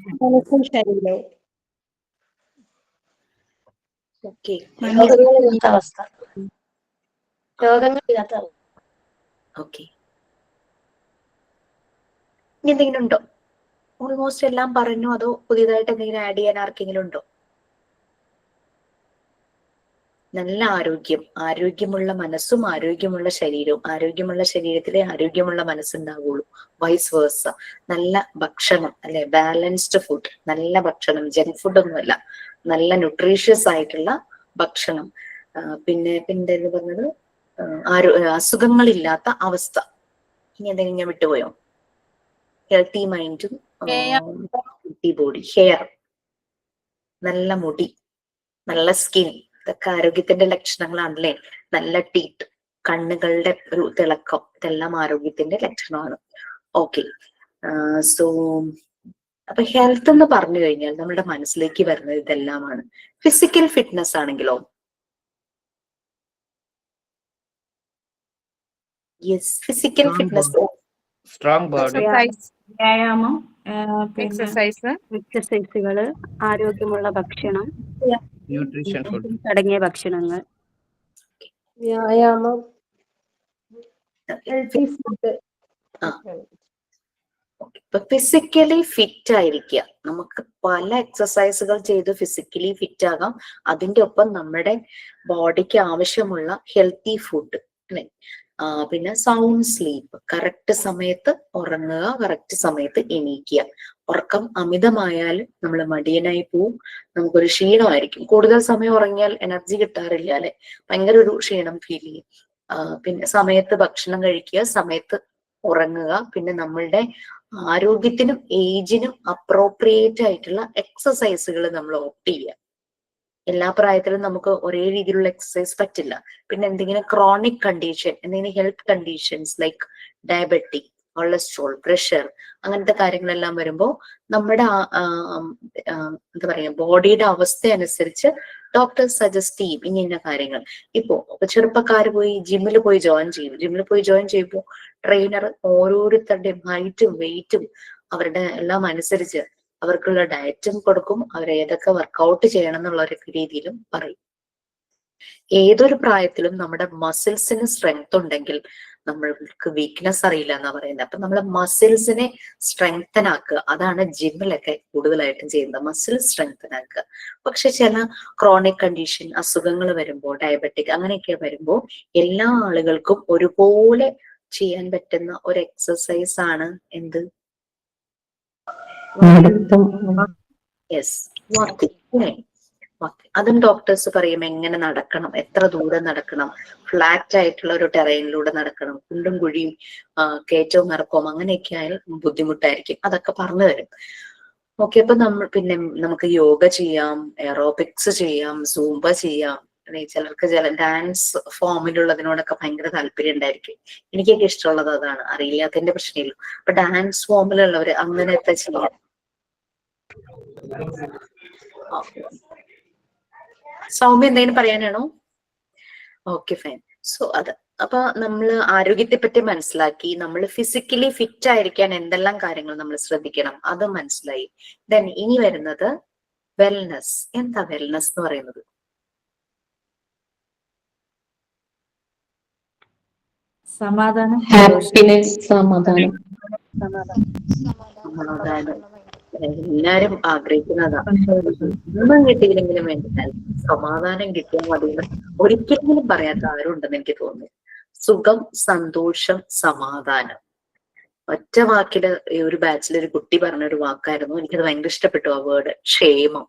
ശരീരവും. ഓക്കെ, രോഗങ്ങളില്ലാത്ത അവസ്ഥ. രോഗങ്ങളില്ലാത്ത അവസ്ഥ. ഓക്കെ, ഇനി എന്തെങ്കിലും ഉണ്ടോ? ഓൾമോസ്റ്റ് എല്ലാം പറഞ്ഞു. അതോ പുതിയതായിട്ട് എന്തെങ്കിലും ആഡ് ചെയ്യാൻ ആർക്കെങ്കിലും ഉണ്ടോ? നല്ല ആരോഗ്യം, ആരോഗ്യമുള്ള മനസ്സും ആരോഗ്യമുള്ള ശരീരവും. ആരോഗ്യമുള്ള ശരീരത്തിലെ ആരോഗ്യമുള്ള മനസ്സുണ്ടാവുള്ളൂ. Vice versa. നല്ല ഭക്ഷണം അല്ലെ, ബാലൻസ്ഡ് ഫുഡ്, നല്ല ഭക്ഷണം, ജങ്ക് ഫുഡ് ഒന്നുമല്ല, നല്ല ന്യൂട്രീഷ്യസ് ആയിട്ടുള്ള ഭക്ഷണം. പിന്നെ എന്തായിരുന്നു പറഞ്ഞത്? അസുഖങ്ങളില്ലാത്ത അവസ്ഥ. ഇനി എന്തെങ്കിലും ഞാൻ വിട്ടുപോയോ? ഹെൽത്തി മൈൻഡും ഹെൽത്തി ബോഡി, ഹെയർ, നല്ല മുടി, നല്ല സ്കിൻ, ഇതൊക്കെ ആരോഗ്യത്തിന്റെ ലക്ഷണങ്ങളാണല്ലേ. നല്ല ടീത്ത്, കണ്ണുകളുടെ ഒരു തിളക്കം, ഇതെല്ലാം ആരോഗ്യത്തിന്റെ ലക്ഷണമാണ്. ഓക്കെ, സോ അപ്പൊ ഹെൽത്ത് എന്ന് പറഞ്ഞു കഴിഞ്ഞാൽ നമ്മുടെ മനസ്സിലേക്ക് വരുന്നത് ഇതെല്ലാമാണ്. ഫിസിക്കൽ ഫിറ്റ്നസ് ആണെങ്കിലോ? Yes, physical fitness, strong body, വ്യായാമം, എക്സസൈസുകള്, ആരോഗ്യമുള്ള ഭക്ഷണം, ന്യൂട്രീഷൻ ഫുഡ്, അടങ്ങിയ ഭക്ഷണങ്ങൾ, വ്യായാമം, ഹെൽത്തി ഫുഡ്. ഇപ്പൊ ഫിസിക്കലി ഫിറ്റ് ആയിരിക്കുക. നമുക്ക് പല എക്സസൈസുകൾ ചെയ്ത് ഫിസിക്കലി ഫിറ്റ് ആകാം. അതിന്റെ ഒപ്പം നമ്മുടെ ബോഡിക്ക് ആവശ്യമുള്ള ഹെൽത്തി ഫുഡ് അല്ലെ. പിന്നെ സൗണ്ട് സ്ലീപ്പ്, കറക്റ്റ് സമയത്ത് ഉറങ്ങുക, കറക്റ്റ് സമയത്ത് എണീക്കുക. ഉറക്കം അമിതമായാൽ നമ്മൾ മടിയനായി പോവും, നമുക്കൊരു ക്ഷീണമായിരിക്കും. കൂടുതൽ സമയം ഉറങ്ങിയാൽ എനർജി കിട്ടാറില്ല അല്ലെ, ഭയങ്കര ഒരു ക്ഷീണം ഫീൽ ചെയ്യും. പിന്നെ സമയത്ത് ഭക്ഷണം കഴിക്കുക, സമയത്ത് ഉറങ്ങുക, പിന്നെ നമ്മളുടെ ആരോഗ്യത്തിനും ഏജിനും അപ്രോപ്രിയേറ്റ് ആയിട്ടുള്ള എക്സസൈസുകൾ നമ്മൾ ഓപ്റ്റ് ചെയ്യുക. എല്ലാ പ്രായത്തിലും നമുക്ക് ഒരേ രീതിയിലുള്ള എക്സസൈസ് പറ്റില്ല. പിന്നെ എന്തെങ്കിലും ക്രോണിക് കണ്ടീഷൻ, എന്തെങ്കിലും health conditions like diabetic, cholesterol, pressure, അങ്ങനത്തെ കാര്യങ്ങളെല്ലാം വരുമ്പോൾ നമ്മുടെ എന്താ പറയാ, ബോഡിയുടെ അവസ്ഥ അനുസരിച്ച് ഡോക്ടർ സജസ്റ്റ് ചെയ്യും ഇന്ന കാര്യങ്ങൾ. ഇപ്പോ ചെറുപ്പക്കാർ പോയി ജിമ്മിൽ പോയി ജോയിൻ ചെയ്യും. ജിമ്മിൽ പോയി ജോയിൻ ചെയ്യുമ്പോൾ ട്രെയിനർ ഓരോരുത്തരുടെയും ഹൈറ്റും വെയിറ്റും അവരുടെ എല്ലാം അനുസരിച്ച് അവർക്കുള്ള ഡയറ്റും കൊടുക്കും. അവരെ ഏതൊക്കെ വർക്കൗട്ട് ചെയ്യണം എന്നുള്ള ഒരു രീതിയിലും പറയും. ഏതൊരു പ്രായത്തിലും നമ്മുടെ മസിൽസിന് സ്ട്രെങ്ത് ഉണ്ടെങ്കിൽ നമ്മൾക്ക് വീക്ക്നെസ് അറിയില്ല എന്നാ പറയുന്നത്. അപ്പൊ നമ്മൾ മസിൽസിനെ സ്ട്രെങ്തൻ ആക്കുക, അതാണ് ജിമ്മിലൊക്കെ കൂടുതലായിട്ടും ചെയ്യുന്നത്, മസിൽ സ്ട്രെങ്തൻ ആക്കുക. പക്ഷെ ചില ക്രോണിക് കണ്ടീഷൻ, അസുഖങ്ങൾ വരുമ്പോൾ, ഡയബറ്റിക് അങ്ങനെയൊക്കെ വരുമ്പോൾ എല്ലാ ആളുകൾക്കും ഒരുപോലെ ചെയ്യാൻ പറ്റുന്ന ഒരു എക്സസൈസ് ആണ് എന്ത്? Yes, walking. അതും ഡോക്ടേഴ്സ് പറയും എങ്ങനെ നടക്കണം, എത്ര ദൂരം നടക്കണം, ഫ്ലാറ്റ് ആയിട്ടുള്ള ഒരു ടെറൈനിലൂടെ നടക്കണം, കുണ്ടും കുഴിയും കയറ്റവും ഇറക്കവും അങ്ങനെയൊക്കെ ആയാൽ ബുദ്ധിമുട്ടായിരിക്കും. അതൊക്കെ പറഞ്ഞു തരും. ഓക്കെ, അപ്പൊ പിന്നെ നമുക്ക് യോഗ ചെയ്യാം, എറോബിക്സ് ചെയ്യാം, സൂംബ ചെയ്യാം. ചിലർക്ക് ഡാൻസ് ഫോമിലുള്ളതിനോടൊക്കെ ഭയങ്കര താല്പര്യം ഉണ്ടായിരിക്കും. എനിക്കൊക്കെ ഇഷ്ടമുള്ളത് അതാണ്, അറിയില്ലാത്തതിന്റെ പ്രശ്നമില്ല. അപ്പൊ ഡാൻസ് ഫോമിലുള്ളവര് അങ്ങനെയൊക്കെ ചെയ്യാം. സൗമ്യ എന്തെങ്കിലും പറയാനാണോ? Okay, fine. സോ അപ്പൊ നമ്മൾ ആരോഗ്യത്തെ പറ്റി മനസ്സിലാക്കി, നമ്മൾ ഫിസിക്കലി ഫിറ്റ് ആയിരിക്കാൻ എന്തെല്ലാം കാര്യങ്ങൾ നമ്മൾ ശ്രദ്ധിക്കണം അത് മനസ്സിലായി. ദെൻ ഇനി വരുന്നത് വെൽനെസ്. എന്താ വെൽനെസ് എന്ന് പറയുന്നത്? സമാധാനം, ഹാപ്പിനെസ്, സമാധാനം. എല്ലാരും ആഗ്രഹിക്കുന്നതാണ്. ഒന്നും കിട്ടിയില്ലെങ്കിലും വേണ്ടില്ല, സമാധാനം കിട്ടിയാൽ മതി. ഒരിക്കലെങ്കിലും പറയാത്ത ആരും ഉണ്ടെന്ന് എനിക്ക് തോന്നുന്നു. സുഖം, സന്തോഷം, സമാധാനം. ഒറ്റ വാക്കില് ഒരു ബാച്ചിൽ ഒരു കുട്ടി പറഞ്ഞൊരു വാക്കായിരുന്നു, എനിക്കത് ഭയങ്കര ഇഷ്ടപ്പെട്ടു ആ വേർഡ്, ക്ഷേമം.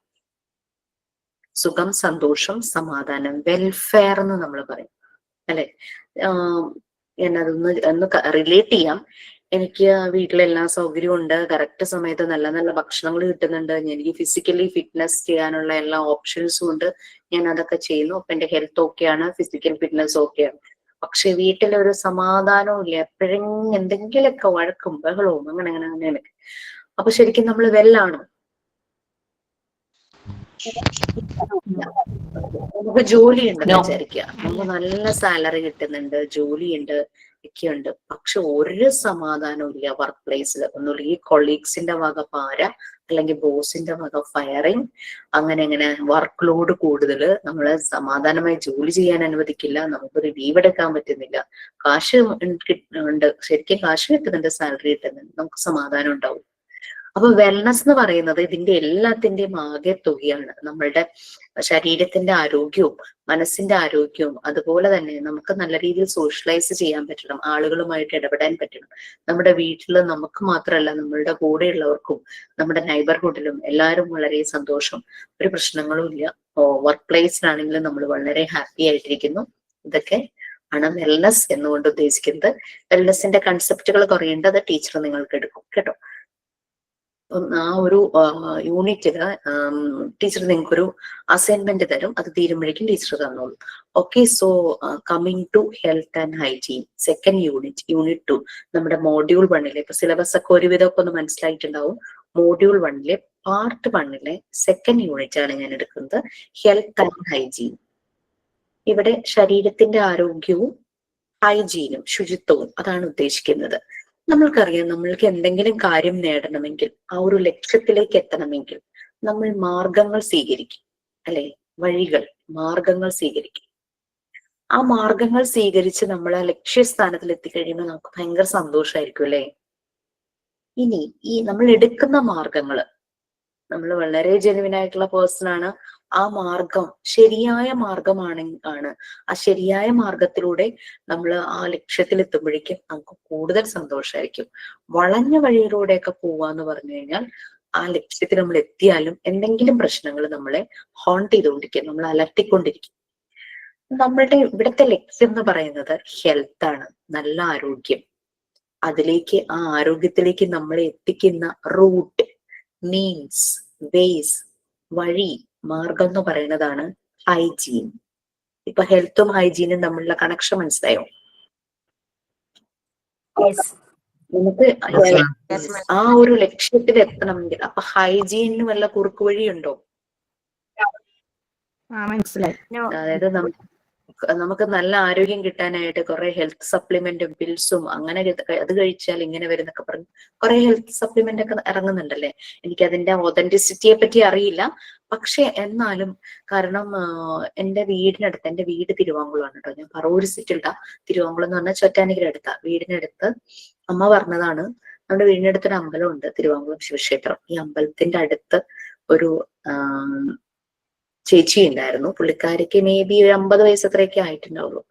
സുഖം, സന്തോഷം, സമാധാനം, വെൽഫെയർ എന്ന് നമ്മൾ പറയും അല്ലെ. ഞാനതൊന്ന് റിലേറ്റ് ചെയ്യാം. എനിക്ക് വീട്ടിലെല്ലാ സൗകര്യവും ഉണ്ട്, കറക്റ്റ് സമയത്ത് നല്ല നല്ല ഭക്ഷണങ്ങൾ കിട്ടുന്നുണ്ട്, എനിക്ക് ഫിസിക്കലി ഫിറ്റ്നസ് ചെയ്യാനുള്ള എല്ലാ ഓപ്ഷൻസും ഉണ്ട്, ഞാൻ അതൊക്കെ ചെയ്യുന്നു, അപ്പൊ എന്റെ ഹെൽത്ത് ഓക്കെയാണ്, ഫിസിക്കൽ ഫിറ്റ്നസ് ഓക്കെയാണ്. പക്ഷെ വീട്ടിലൊരു സമാധാനവും ഇല്ല, എപ്പോഴും എന്തെങ്കിലുമൊക്കെ വഴക്കും ബഹളവും അങ്ങനെ. അപ്പൊ ശരിക്കും നമ്മൾ വെല്ലാണ്. നമുക്ക് ജോലി ഉണ്ടെന്ന് വിചാരിക്കുക, നമുക്ക് നല്ല സാലറി കിട്ടുന്നുണ്ട്, ജോലിയുണ്ട്, ഒക്കെയുണ്ട്, പക്ഷെ ഒരു സമാധാനവും ഇല്ല വർക്ക് പ്ലേസിൽ. ഒന്നുമില്ലെങ്കിൽ കൊളീഗ്സിന്റെ വക പാര, അല്ലെങ്കിൽ ബോസിന്റെ വക ഫയറിങ്, അങ്ങനെ വർക്ക് ലോഡ് കൂടുതൽ, നമ്മളെ സമാധാനമായി ജോലി ചെയ്യാൻ അനുവദിക്കില്ല, നമുക്കൊരു ലീവ് എടുക്കാൻ പറ്റുന്നില്ല, കാശ് ഉണ്ട്, ശരിക്കും കാശ് കിട്ടുന്നുണ്ട്, സാലറി കിട്ടുന്നുണ്ട്, നമുക്ക് സമാധാനം ഉണ്ടാവും. അപ്പൊ വെൽനസ് എന്ന് പറയുന്നത് ഇതിന്റെ എല്ലാത്തിന്റെയും ആകെ തുകയാണ്. നമ്മളുടെ ശരീരത്തിന്റെ ആരോഗ്യവും മനസ്സിന്റെ ആരോഗ്യവും, അതുപോലെ തന്നെ നമുക്ക് നല്ല രീതിയിൽ സോഷ്യലൈസ് ചെയ്യാൻ പറ്റണം, ആളുകളുമായിട്ട് ഇടപെടാൻ പറ്റണം. നമ്മുടെ വീട്ടിൽ നമുക്ക് മാത്രമല്ല, നമ്മളുടെ കൂടെയുള്ളവർക്കും നമ്മുടെ നൈബർഹുഡിലും എല്ലാവരും വളരെ സന്തോഷം, ഒരു പ്രശ്നങ്ങളും ഇല്ല. വർക്ക് പ്ലേസിലാണെങ്കിലും നമ്മൾ വളരെ ഹാപ്പി ആയിട്ടിരിക്കുന്നു. ഇതൊക്കെ ആണ് വെൽനസ് എന്നുകൊണ്ട് ഉദ്ദേശിക്കുന്നത്. വെൽനസിന്റെ കൺസെപ്റ്റുകൾ കുറയേണ്ടത് അത് ടീച്ചർ നിങ്ങൾക്ക് എടുക്കും കേട്ടോ. ആ ഒരു യൂണിറ്റില് ടീച്ചർ നിങ്ങൾക്കൊരു അസൈൻമെന്റ് തരും, അത് തീരുമ്പോഴേക്കും ടീച്ചർ തന്നോളൂ. Okay, so coming to health and hygiene, second unit 2, നമ്മുടെ മോഡ്യൂൾ 1 ഇപ്പൊ സിലബസ് ഒക്കെ ഒരുവിധമൊക്കെ ഒന്ന് മനസ്സിലായിട്ടുണ്ടാവും. മോഡ്യൂൾ 1 പാർട്ട് 1 സെക്കൻഡ് യൂണിറ്റ് ആണ് ഞാൻ എടുക്കുന്നത്, ഹെൽത്ത് ആൻഡ് ഹൈജീൻ. ഇവിടെ ശരീരത്തിന്റെ ആരോഗ്യവും ഹൈജീനും, ശുചിത്വവും അതാണ് ഉദ്ദേശിക്കുന്നത്. നമ്മൾക്കറിയാം, നമ്മൾക്ക് എന്തെങ്കിലും കാര്യം നേടണമെങ്കിൽ, ആ ഒരു ലക്ഷ്യത്തിലേക്ക് എത്തണമെങ്കിൽ നമ്മൾ മാർഗങ്ങൾ സ്വീകരിക്കും അല്ലെ, മാർഗങ്ങൾ സ്വീകരിക്കും. ആ മാർഗങ്ങൾ സ്വീകരിച്ച് നമ്മൾ ആ ലക്ഷ്യസ്ഥാനത്തിൽ എത്തിക്കഴിയുമ്പോൾ നമുക്ക് ഭയങ്കര സന്തോഷമായിരിക്കും അല്ലെ. ഇനി ഈ നമ്മൾ എടുക്കുന്ന മാർഗങ്ങള്, നമ്മൾ വളരെ ജെനുവിൻ ആയിട്ടുള്ള പേഴ്സൺ ആണ്, ആ മാർഗം ശരിയായ മാർഗമാണ്, ആ ശരിയായ മാർഗത്തിലൂടെ നമ്മൾ ആ ലക്ഷ്യത്തിൽ എത്തുമ്പോഴേക്കും നമുക്ക് കൂടുതൽ സന്തോഷമായിരിക്കും. വളഞ്ഞ വഴിയിലൂടെയൊക്കെ പോവാന്ന് പറഞ്ഞു കഴിഞ്ഞാൽ ആ ലക്ഷ്യത്തിൽ നമ്മൾ എത്തിയാലും എന്തെങ്കിലും പ്രശ്നങ്ങൾ നമ്മളെ ഹോണ്ട് ചെയ്തുകൊണ്ടിരിക്കും, നമ്മൾ അലട്ടിക്കൊണ്ടിരിക്കും. നമ്മളുടെ ഇവിടുത്തെ ലക്ഷ്യം എന്ന് പറയുന്നത് ഹെൽത്ത് ആണ്, നല്ല ആരോഗ്യം. അതിലേക്ക്, ആ ആരോഗ്യത്തിലേക്ക് നമ്മളെ എത്തിക്കുന്ന റൂട്ട്, മീൻസ്, വേസ്, വഴി, മാർഗം എന്ന് പറയുന്നതാണ് ഹൈജീൻ. ഇപ്പൊ ഹെൽത്തും ഹൈജീനും തമ്മിലുള്ള കണക്ഷൻ മനസ്സിലായോ? നമുക്ക് ആ ഒരു ലക്ഷ്യത്തിൽ എത്തണമെങ്കിൽ അപ്പൊ ഹൈജീനിന് വല്ല കുറുക്ക് വഴിയുണ്ടോ? മനസ്സിലായി. അതായത് നമുക്ക് നല്ല ആരോഗ്യം കിട്ടാനായിട്ട് കുറെ ഹെൽത്ത് സപ്ലിമെന്റും പിൽസും അങ്ങനെ അത് കഴിച്ചാൽ ഇങ്ങനെ വരുന്നൊക്കെ പറഞ്ഞു കുറെ ഹെൽത്ത് സപ്ലിമെന്റ് ഒക്കെ ഇറങ്ങുന്നുണ്ടല്ലേ. എനിക്ക് അതിന്റെ ഒതന്റിസിറ്റിയെ പറ്റി അറിയില്ല, പക്ഷെ എന്നാലും, കാരണം എന്റെ വീട് തിരുവാങ്കുളമാണ് കേട്ടോ. ഞാൻ പറവൂർ സിറ്റിൽഡ, തിരുവാങ്കുളം എന്ന് പറഞ്ഞാൽ ചോറ്റാനിക്കര അടുത്താ. വീടിനടുത്ത് അമ്മ പറഞ്ഞതാണ്, നമ്മുടെ വീടിനടുത്തൊരു അമ്പലമുണ്ട്, തിരുവാങ്കുളം ശിവക്ഷേത്രം. ഈ അമ്പലത്തിന്റെ അടുത്ത് ഒരു ചേച്ചി ഉണ്ടായിരുന്നു. പുള്ളിക്കാരിക്ക് മേ ബി ഒരു 50 വയസ്സ് അത്രയൊക്കെ ആയിട്ടുണ്ടാവുള്ളൂ.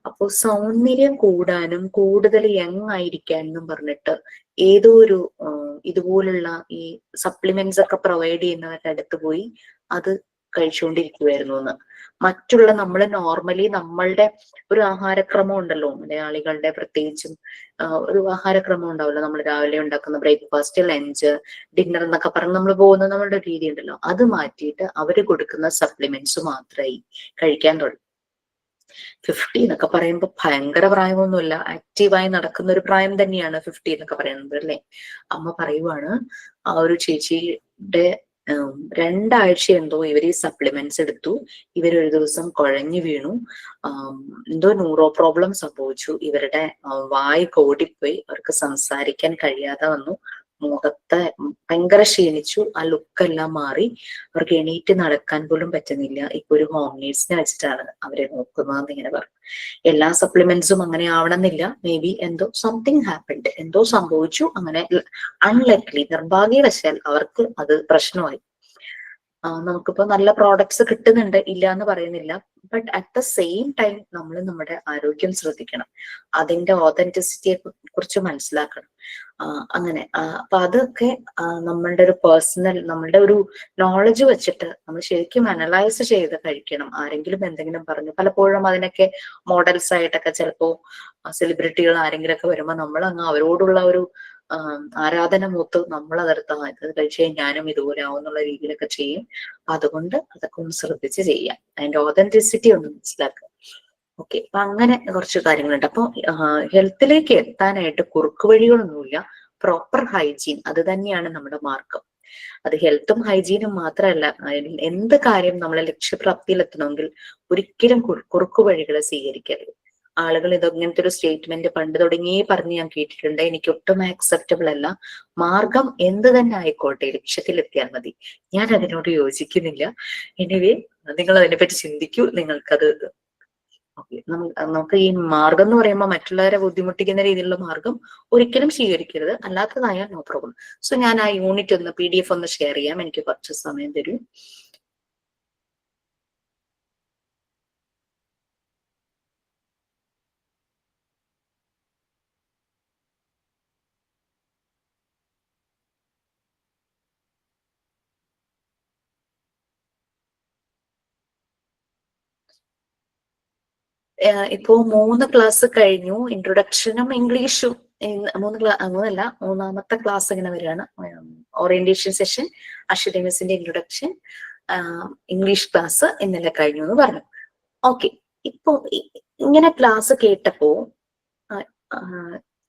അപ്പൊ സൗന്ദര്യം കൂടാനും കൂടുതൽ യങ് ആയിരിക്കാനും പറഞ്ഞിട്ട് ഏതോ ഒരു ഇതുപോലുള്ള ഈ സപ്ലിമെന്റ്സ് ഒക്കെ പ്രൊവൈഡ് ചെയ്യുന്നവരുടെ അടുത്ത് പോയി അത് കഴിച്ചുകൊണ്ടിരിക്കുവായിരുന്നു എന്ന്. മറ്റുള്ള നമ്മൾ നോർമലി നമ്മളുടെ ഒരു ആഹാരക്രമം ഉണ്ടല്ലോ, മലയാളികളുടെ പ്രത്യേകിച്ചും ഒരു ആഹാരക്രമം ഉണ്ടാവല്ലോ. നമ്മൾ രാവിലെ ഉണ്ടാക്കുന്ന ബ്രേക്ക്ഫാസ്റ്റ്, ലഞ്ച്, ഡിന്നർ എന്നൊക്കെ പറഞ്ഞ് നമ്മൾ പോകുന്ന നമ്മളുടെ രീതി ഉണ്ടല്ലോ, അത് മാറ്റിയിട്ട് അവര് കൊടുക്കുന്ന സപ്ലിമെന്റ്സ് മാത്രമായി കഴിക്കാൻ തുടങ്ങി. 50 എന്നൊക്കെ പറയുമ്പോൾ ഭയങ്കര പ്രായമൊന്നുമില്ല, ആക്റ്റീവായി നടക്കുന്ന ഒരു പ്രായം തന്നെയാണ് 50 എന്നൊക്കെ പറയുന്നത് അല്ലേ. അമ്മ പറയുവാണ്, ആ ഒരു ചേച്ചിയുടെ 2 ആഴ്ച എന്തോ ഇവർ ഈ സപ്ലിമെന്റ്സ് എടുത്തു. ഇവരൊരു ദിവസം കുഴഞ്ഞു വീണു, എന്തോ ന്യൂറോ പ്രോബ്ലം സംഭവിച്ചു, ഇവരുടെ വായ് കോടിപ്പോയി, അവർക്ക് സംസാരിക്കാൻ കഴിയാതെ വന്നു, മുഖത്തെ ഭയങ്കര ക്ഷീണിച്ചു, ആ ലുക്കെല്ലാം മാറി, അവർക്ക് എണീറ്റ് നടക്കാൻ പോലും പറ്റുന്നില്ല. ഇപ്പൊ ഒരു ഹോം നേഴ്സിനെ വെച്ചിട്ടാണ് അവരെ നോക്കുന്നതെന്ന് ഇങ്ങനെ പറഞ്ഞു. എല്ലാ സപ്ലിമെന്റ്സും അങ്ങനെ ആവണമെന്നില്ല, മേ ബി എന്തോ സംതിങ് ഹാപ്പൻഡ്, എന്തോ സംഭവിച്ചു, അങ്ങനെ അൺലക്ലി, നിർഭാഗ്യവശാൽ അവർക്ക് അത് പ്രശ്നമായി. നമുക്കിപ്പോ നല്ല പ്രോഡക്ട്സ് കിട്ടുന്നുണ്ട്, ഇല്ല എന്ന് പറയുന്നില്ല. But at the same time നമ്മൾ നമ്മുടെ ആരോഗ്യം ശ്രദ്ധിക്കണം, അതിന്റെ ഓതന്റിസിറ്റിയെ കുറിച്ച് മനസ്സിലാക്കണം. അങ്ങനെ അപ്പൊ അതൊക്കെ നമ്മളുടെ ഒരു പേഴ്സണൽ, നമ്മളുടെ ഒരു നോളജ് വെച്ചിട്ട് നമ്മൾ ശരിക്കും അനലൈസ് ചെയ്ത് കഴിക്കണം. ആരെങ്കിലും എന്തെങ്കിലും പറഞ്ഞു, പലപ്പോഴും അതിനൊക്കെ മോഡൽസ് ആയിട്ടൊക്കെ ചിലപ്പോ സെലിബ്രിറ്റികൾ ആരെങ്കിലും ഒക്കെ വരുമ്പോൾ നമ്മൾ അങ്ങ് അവരോടുള്ള ഒരു ആരാധന മൂത്ത് നമ്മൾ അതെടുത്ത ഇത് കഴിച്ച് ഞാനും ഇതുപോലെ ആവുന്നുള്ള രീതിയിലൊക്കെ ചെയ്യും. അതുകൊണ്ട് അതൊക്കെ ഒന്ന് ശ്രദ്ധിച്ച് ചെയ്യാം, അതിന്റെ ഓതന്റിസിറ്റി ഒന്ന് മനസ്സിലാക്കുക. ഓക്കെ, അപ്പൊ അങ്ങനെ കുറച്ച് കാര്യങ്ങളുണ്ട്. അപ്പൊ ഹെൽത്തിലേക്ക് എത്താനായിട്ട് കുറുക്ക് വഴികളൊന്നുമില്ല, പ്രോപ്പർ ഹൈജീൻ അത് തന്നെയാണ് നമ്മുടെ മാർഗം. അത് ഹെൽത്തും ഹൈജീനും മാത്രമല്ല, എന്ത് കാര്യം നമ്മളെ ലക്ഷ്യപ്രാപ്തിയിൽ എത്തണമെങ്കിൽ ഒരിക്കലും കുറുക്കു വഴികളെ സ്വീകരിക്കരുത്. ആളുകൾ ഇങ്ങനത്തെ ഒരു സ്റ്റേറ്റ്മെന്റ് പണ്ട് തുടങ്ങി പറഞ്ഞ് ഞാൻ കേട്ടിട്ടുണ്ട്, എനിക്ക് ഒട്ടും ആക്സെപ്റ്റബിൾ അല്ല. മാർഗം എന്ത് തന്നെ ആയിക്കോട്ടെ, ലക്ഷ്യത്തിലെത്തിയാൽ മതി. ഞാൻ അതിനോട് യോജിക്കുന്നില്ല. എനിവേ, നിങ്ങൾ അതിനെപ്പറ്റി ചിന്തിക്കൂ, നിങ്ങൾക്കത് നമുക്ക് ഈ മാർഗം എന്ന് പറയുമ്പോൾ മറ്റുള്ളവരെ ബുദ്ധിമുട്ടിക്കുന്ന രീതിയിലുള്ള മാർഗം ഒരിക്കലും സ്വീകരിക്കരുത്. അല്ലാത്തതായാൽ നോ പ്രോബ്ലം. സോ ഞാൻ ആ യൂണിറ്റ് ഒന്ന് PDF ഒന്ന് ഷെയർ ചെയ്യാം, എനിക്ക് കുറച്ച് സമയം തരൂ. ഇപ്പോ 3 ക്ലാസ് കഴിഞ്ഞു, ഇൻട്രൊഡക്ഷനും ഇംഗ്ലീഷും. മൂന്നാമത്തെ ക്ലാസ് ഇങ്ങനെ വരികയാണ്. ഓറിയന്റേഷൻ സെഷൻ, അശ്വതി മിസ്സിന്റെ ഇൻട്രൊഡക്ഷൻ, ഇംഗ്ലീഷ് ക്ലാസ് ഇന്നലെ കഴിഞ്ഞു എന്ന് പറഞ്ഞു. ഓക്കെ, ഇപ്പോ ഇങ്ങനെ ക്ലാസ് കേട്ടപ്പോ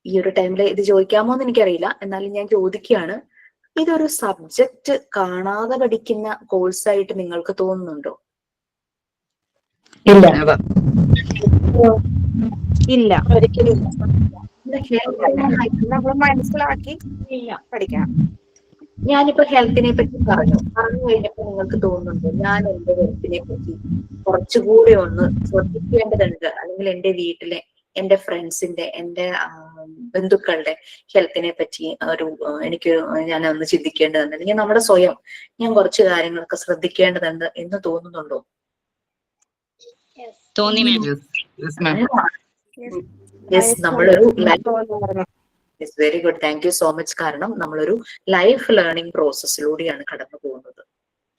ഈ ഒരു ടൈമിൽ ഇത് ചോദിക്കാമോ എന്ന് എനിക്കറിയില്ല, എന്നാലും ഞാൻ ചോദിക്കുകയാണ്. ഇതൊരു സബ്ജക്റ്റ് കാണാതെ പഠിക്കുന്ന കോഴ്സായിട്ട് നിങ്ങൾക്ക് തോന്നുന്നുണ്ടോ? ഇല്ല. ഇല്ല, ഒരിക്കലും നമ്മൾ മനസ്സിലാക്കി പഠിക്കണം. ഞാനിപ്പോ ഹെൽത്തിനെ പറ്റി പറഞ്ഞു കഴിഞ്ഞപ്പോ നിങ്ങൾക്ക് തോന്നുന്നുണ്ട് ഞാൻ എന്റെ ഹെൽത്തിനെ പറ്റി കുറച്ചുകൂടി ഒന്ന് ശ്രദ്ധിക്കേണ്ടതുണ്ട്, അല്ലെങ്കിൽ എന്റെ വീട്ടിലെ, എന്റെ ഫ്രണ്ട്സിന്റെ, എന്റെ ബന്ധുക്കളുടെ ഹെൽത്തിനെ പറ്റി ഞാൻ ഒന്ന് ചിന്തിക്കേണ്ടതുണ്ട്, അല്ലെങ്കിൽ നമ്മുടെ സ്വയം ഞാൻ കുറച്ച് കാര്യങ്ങളൊക്കെ ശ്രദ്ധിക്കേണ്ടതുണ്ട് എന്ന് തോന്നുന്നുണ്ടോ? തോന്നി മാം. യെസ്, നമ്മളൊരു very good, thank you so much. കാരണം നമ്മളൊരു ലൈഫ് ലേണിംഗ് പ്രോസസ്സിലൂടെയാണ് കടന്നു പോകുന്നത്.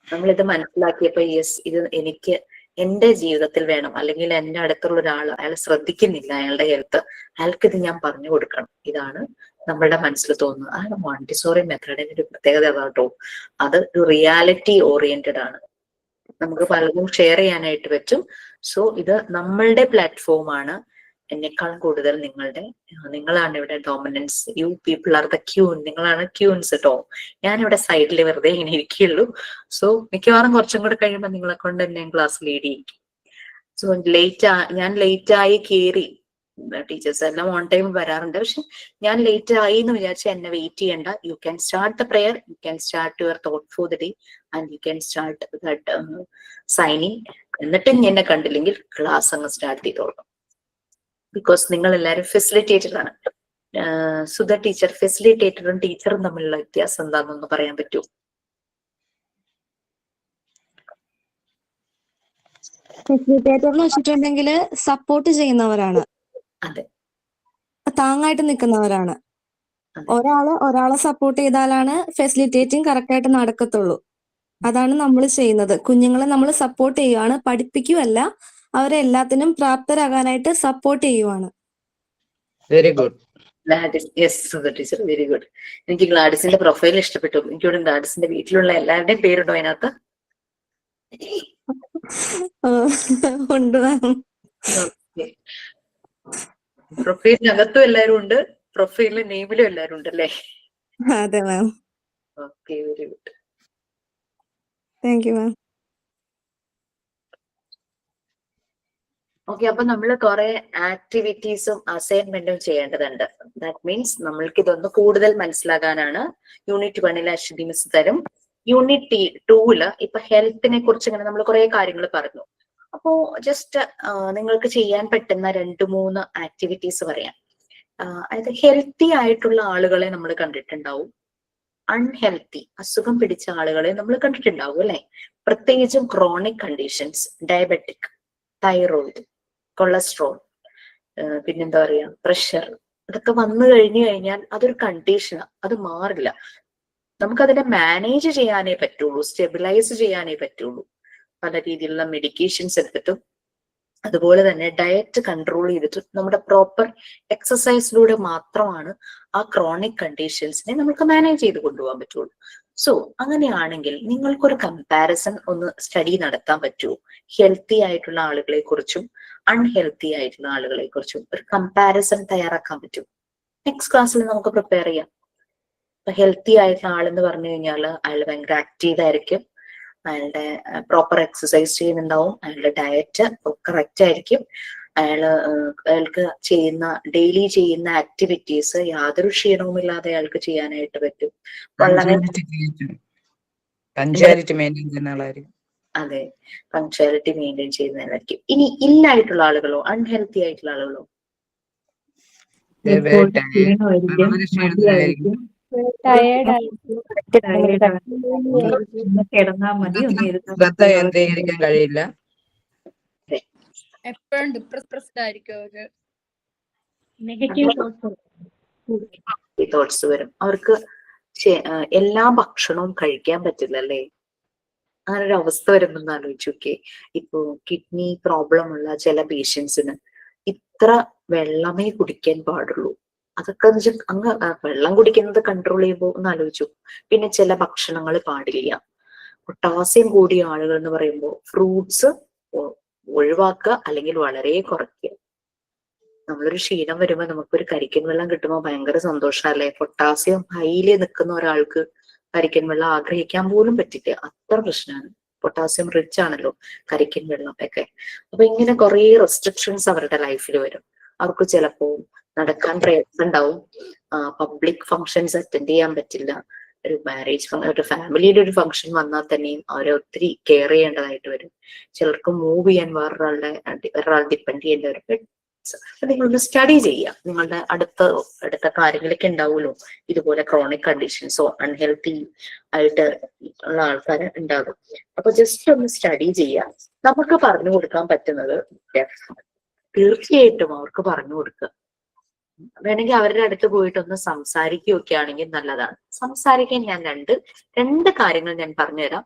നമ്മളിത് മനസ്സിലാക്കിയപ്പോ യെസ്, ഇത് എനിക്ക് എന്റെ ജീവിതത്തിൽ വേണം, അല്ലെങ്കിൽ എന്റെ അടുത്തുള്ള ഒരാൾ അയാൾ ശ്രദ്ധിക്കുന്നില്ല അയാളുടെ ഹെൽത്ത്, അയാൾക്ക് ഇത് ഞാൻ പറഞ്ഞു കൊടുക്കണം. ഇതാണ് നമ്മളുടെ മനസ്സിൽ തോന്നുന്നത്. അതാണ് മോണ്ടിസോറി മെത്തേഡിന്റെ ഒരു പ്രത്യേകത കേട്ടോ. അത് ഒരു റിയാലിറ്റി ഓറിയന്റഡ് ആണ്, നമുക്ക് പലതും ഷെയർ ചെയ്യാനായിട്ട് പറ്റും. സോ ഇത് നമ്മളുടെ പ്ലാറ്റ്ഫോമാണ്. എന്നെക്കാളും കൂടുതൽ നിങ്ങളാണ് ഇവിടെ dominance. You people are the queen, നിങ്ങളാണ് ക്യൂൻസ് കേട്ടോ. ഞാനിവിടെ സൈഡിൽ വെറുതെ ഇങ്ങനെ ഇരിക്കുള്ളൂ. സോ മിക്കവാറും കുറച്ചും കൂടെ കഴിയുമ്പോൾ നിങ്ങളെ കൊണ്ട് തന്നെ ക്ലാസ് ലീഡ് ചെയ്യിക്കും. സോ ഞാൻ ലേറ്റായി കയറി, ടീച്ചേഴ്സ് എല്ലാം ഓൺ ടൈം വരാറുണ്ട്, പക്ഷെ ഞാൻ ലേറ്റ് ആയി എന്ന് വിചാരിച്ച് എന്നെ വെയിറ്റ് ചെയ്യണ്ട. You can start the prayer, you can start your thought for the day, and you can start that signing. എന്നിട്ടും എന്നെ കണ്ടില്ലെങ്കിൽ ക്ലാസ് അങ്ങ് സ്റ്റാർട്ട് ചെയ്തോളാം. ബിക്കോസ് നിങ്ങൾ എല്ലാവരും ഫെസിലിറ്റേറ്റഡ് ആണ്. സുധ ടീച്ചർ, ഫെസിലിറ്റേറ്ററും ടീച്ചറും തമ്മിലുള്ള വ്യത്യാസം എന്താണെന്നൊന്ന് പറയാൻ പറ്റുമോ? ഫെസിലിറ്റേറ്റർ എന്ന് വെച്ചിട്ടുണ്ടെങ്കിൽ സപ്പോർട്ട് ചെയ്യുന്നവരാണ്, അതെ, താങ്ങായിട്ട് നിൽക്കുന്നവരാണ്. ഒരാളെ സപ്പോർട്ട് ചെയ്താലാണ് ഫെസിലിറ്റേറ്റിംഗ് കറക്റ്റ് ആയിട്ട് നടക്കത്തുള്ളൂ. അതാണ് നമ്മൾ ചെയ്യുന്നത്. കുഞ്ഞുങ്ങളെ നമ്മൾ സപ്പോർട്ട് ചെയ്യുവാണ്, പഠിപ്പിക്കുകയല്ല, അവരെ എല്ലാത്തിനും പ്രാപ്തരാകാനായിട്ട് സപ്പോർട്ട് ചെയ്യുവാണ്. Very good. Yes Sudha teacher, very good. എനിക്ക് ഗ്ലാഡിസിന്റെ പ്രൊഫൈൽ ഇഷ്ടപ്പെട്ടു. എനിക്കിവിടെ ഗ്ലാഡിസിന്റെ വീട്ടിലുള്ള എല്ലാവരുടെയും പേരുണ്ടോ അതിനകത്ത്? ഉണ്ട് മാം. പ്രൊഫൈലിനകത്തും എല്ലാവരും ഉണ്ട്, പ്രൊഫൈലിലെ നെയിമിലും എല്ലാവരും ഉണ്ട് അല്ലേ? അതെ ma'am. Okay, very good. Thank you ma'am. Okay, അപ്പൊ നമ്മൾ കുറെ ആക്ടിവിറ്റീസും അസൈൻമെന്റും ചെയ്യേണ്ടതുണ്ട്. ദാറ്റ് മീൻസ് നമ്മൾക്ക് ഇതൊന്ന് കൂടുതൽ മനസ്സിലാകാനാണ്. യൂണിറ്റ് 1 അശ്വതി മിസ് തരും. യൂണിറ്റ് 2 ഇപ്പൊ ഹെൽത്തിനെ കുറിച്ച് ഇങ്ങനെ നമ്മൾ കുറെ കാര്യങ്ങൾ പറഞ്ഞു. അപ്പോ ജസ്റ്റ് നിങ്ങൾക്ക് ചെയ്യാൻ പറ്റുന്ന 2-3 ആക്ടിവിറ്റീസ് പറയാം. അതായത് ഹെൽത്തി ആയിട്ടുള്ള ആളുകളെ നമ്മൾ കണ്ടിട്ടുണ്ടാവും, അൺഹെൽത്തി അസുഖം പിടിച്ച ആളുകളെ നമ്മൾ കണ്ടിട്ടുണ്ടാവും അല്ലെ? പ്രത്യേകിച്ചും chronic conditions, diabetic, thyroid, cholesterol, പിന്നെന്താ പറയാ പ്രഷർ, ഇതൊക്കെ വന്നു കഴിഞ്ഞാൽ അതൊരു കണ്ടീഷനാണ്, അത് മാറില്ല. നമുക്കതിനെ മാനേജ് ചെയ്യാനേ പറ്റുള്ളൂ, സ്റ്റെബിലൈസ് ചെയ്യാനേ പറ്റുള്ളൂ. പല രീതിയിലുള്ള മെഡിക്കേഷൻസ് എടുത്തിട്ടും അതുപോലെ തന്നെ ഡയറ്റ് കൺട്രോൾ ചെയ്തിട്ടും നമ്മുടെ പ്രോപ്പർ എക്സസൈസിലൂടെ മാത്രമാണ് ആ ക്രോണിക് കണ്ടീഷൻസിനെ നമുക്ക് മാനേജ് ചെയ്ത് കൊണ്ടുപോകാൻ പറ്റുള്ളൂ. സോ അങ്ങനെയാണെങ്കിൽ നിങ്ങൾക്കൊരു കമ്പാരിസൺ ഒന്ന് സ്റ്റഡി നടത്താൻ പറ്റുമോ? ഹെൽത്തി ആയിട്ടുള്ള ആളുകളെ കുറിച്ചും അൺഹെൽത്തി ആയിട്ടുള്ള ആളുകളെ കുറിച്ചും ഒരു കമ്പാരിസൺ തയ്യാറാക്കാൻ പറ്റും. നെക്സ്റ്റ് ക്ലാസ്സിൽ നമുക്ക് പ്രിപ്പയർ ചെയ്യാം. ഇപ്പൊ ഹെൽത്തി ആയിട്ടുള്ള ആളെന്ന് പറഞ്ഞു കഴിഞ്ഞാൽ അയാൾ ഭയങ്കര ആക്റ്റീവ് ആയിരിക്കും, അയാളുടെ പ്രോപ്പർ എക്സസൈസ് ചെയ്യുന്നുണ്ടാവും, അയാളുടെ ഡയറ്റ് കറക്റ്റ് ആയിരിക്കും, അയാൾക്ക് ചെയ്യുന്ന ഡെയിലി ചെയ്യുന്ന ആക്ടിവിറ്റീസ് യാതൊരു ക്ഷീണവുമില്ലാതെ അയാൾക്ക് ചെയ്യാനായിട്ട് പറ്റും. വളരെ പഞ്ച്വാലിറ്റി മെയിൻറ്റെയിൻ ചെയ്യുന്ന ആളായിരിക്കും. അതെ, പങ്ക്ച്വാലിറ്റി മെയിൻറ്റെയിൻ ചെയ്യുന്നതായിരിക്കും. ഇനി ഇല്ലായിട്ടുള്ള ആളുകളോ, അൺഹെൽത്തി ആയിട്ടുള്ള ആളുകളോ? ശ്രദ്ധ കേന്ദ്രീകരിക്കാൻ കഴിയില്ല, എപ്പോഴും ഡിപ്രസ്ഡ് ആയിരിക്കും അവര്. തോട്ട്സ് വരും അവർക്ക്. എല്ലാ ഭക്ഷണവും കഴിക്കാൻ പറ്റില്ല അല്ലേ? അങ്ങനെ ഒരു അവസ്ഥ വരുമെന്ന് ആലോചിച്ചു നോക്കിയേ. ഇപ്പോ കിഡ്നി പ്രോബ്ലം ഉള്ള ചില പേഷ്യൻസിന് ഇത്ര വെള്ളമേ കുടിക്കാൻ പാടുള്ളൂ. അതൊക്കെ എന്ന് വെച്ചാൽ അങ്ങ് വെള്ളം കുടിക്കുന്നത് കൺട്രോൾ ചെയ്യുമ്പോൾ ഒന്ന് ആലോചിച്ചു. പിന്നെ ചില ഭക്ഷണങ്ങൾ പാടില്ല. പൊട്ടാസ്യം കൂടിയ ആളുകൾ എന്ന് പറയുമ്പോൾ ഫ്രൂട്ട്സ് ഒഴിവാക്കുക അല്ലെങ്കിൽ വളരെ കുറയ്ക്കുക. നമ്മളൊരു ക്ഷീണം വരുമ്പോൾ നമുക്കൊരു കരിക്കൻ വെള്ളം കിട്ടുമ്പോൾ ഭയങ്കര സന്തോഷമല്ലേ? പൊട്ടാസ്യം ഹൈയില് നിൽക്കുന്ന ഒരാൾക്ക് കരിക്കൻ വെള്ളം ആഗ്രഹിക്കാൻ പോലും പറ്റില്ല, അത്ര പ്രശ്നമാണ്. പൊട്ടാസ്യം റിച്ച് ആണല്ലോ കരിക്കൻ വെള്ളം ഒക്കെ. അപ്പൊ ഇങ്ങനെ കുറെ റെസ്ട്രിക്ഷൻസ് അവരുടെ ലൈഫിൽ വരും. അവർക്ക് ചിലപ്പോ നടക്കാൻ പ്രയാസം ഉണ്ടാവും, പബ്ലിക് ഫങ്ഷൻസ് അറ്റൻഡ് ചെയ്യാൻ പറ്റില്ല. ഒരു മാരേജ് ഒരു ഫാമിലിയുടെ ഒരു ഫംഗ്ഷൻ വന്നാൽ തന്നെയും അവരെ ഒത്തിരി കെയർ ചെയ്യേണ്ടതായിട്ട് വരും. ചിലർക്ക് മൂവ് ചെയ്യാൻ വേറൊരാൾ ഡിപ്പെൻഡ് ചെയ്യേണ്ടി വരും. നിങ്ങളൊന്ന് സ്റ്റഡി ചെയ്യുക. നിങ്ങളുടെ അടുത്ത കാര്യങ്ങളൊക്കെ ഉണ്ടാവുമല്ലോ, ഇതുപോലെ ക്രോണിക് കണ്ടീഷൻസോ അൺഹെൽത്തി ആയിട്ട് ഉള്ള ആൾക്കാർ ഉണ്ടാകും. അപ്പൊ ജസ്റ്റ് ഒന്ന് സ്റ്റഡി ചെയ്യുക. നമുക്ക് പറഞ്ഞു കൊടുക്കാൻ പറ്റുന്നത് തീർച്ചയായിട്ടും അവർക്ക് പറഞ്ഞു കൊടുക്കുക. വേണമെങ്കിൽ അവരുടെ അടുത്ത് പോയിട്ട് ഒന്ന് സംസാരിക്കുകയൊക്കെ ആണെങ്കിൽ നല്ലതാണ്. സംസാരിക്കാൻ ഞാൻ രണ്ട് കാര്യങ്ങൾ ഞാൻ പറഞ്ഞുതരാം.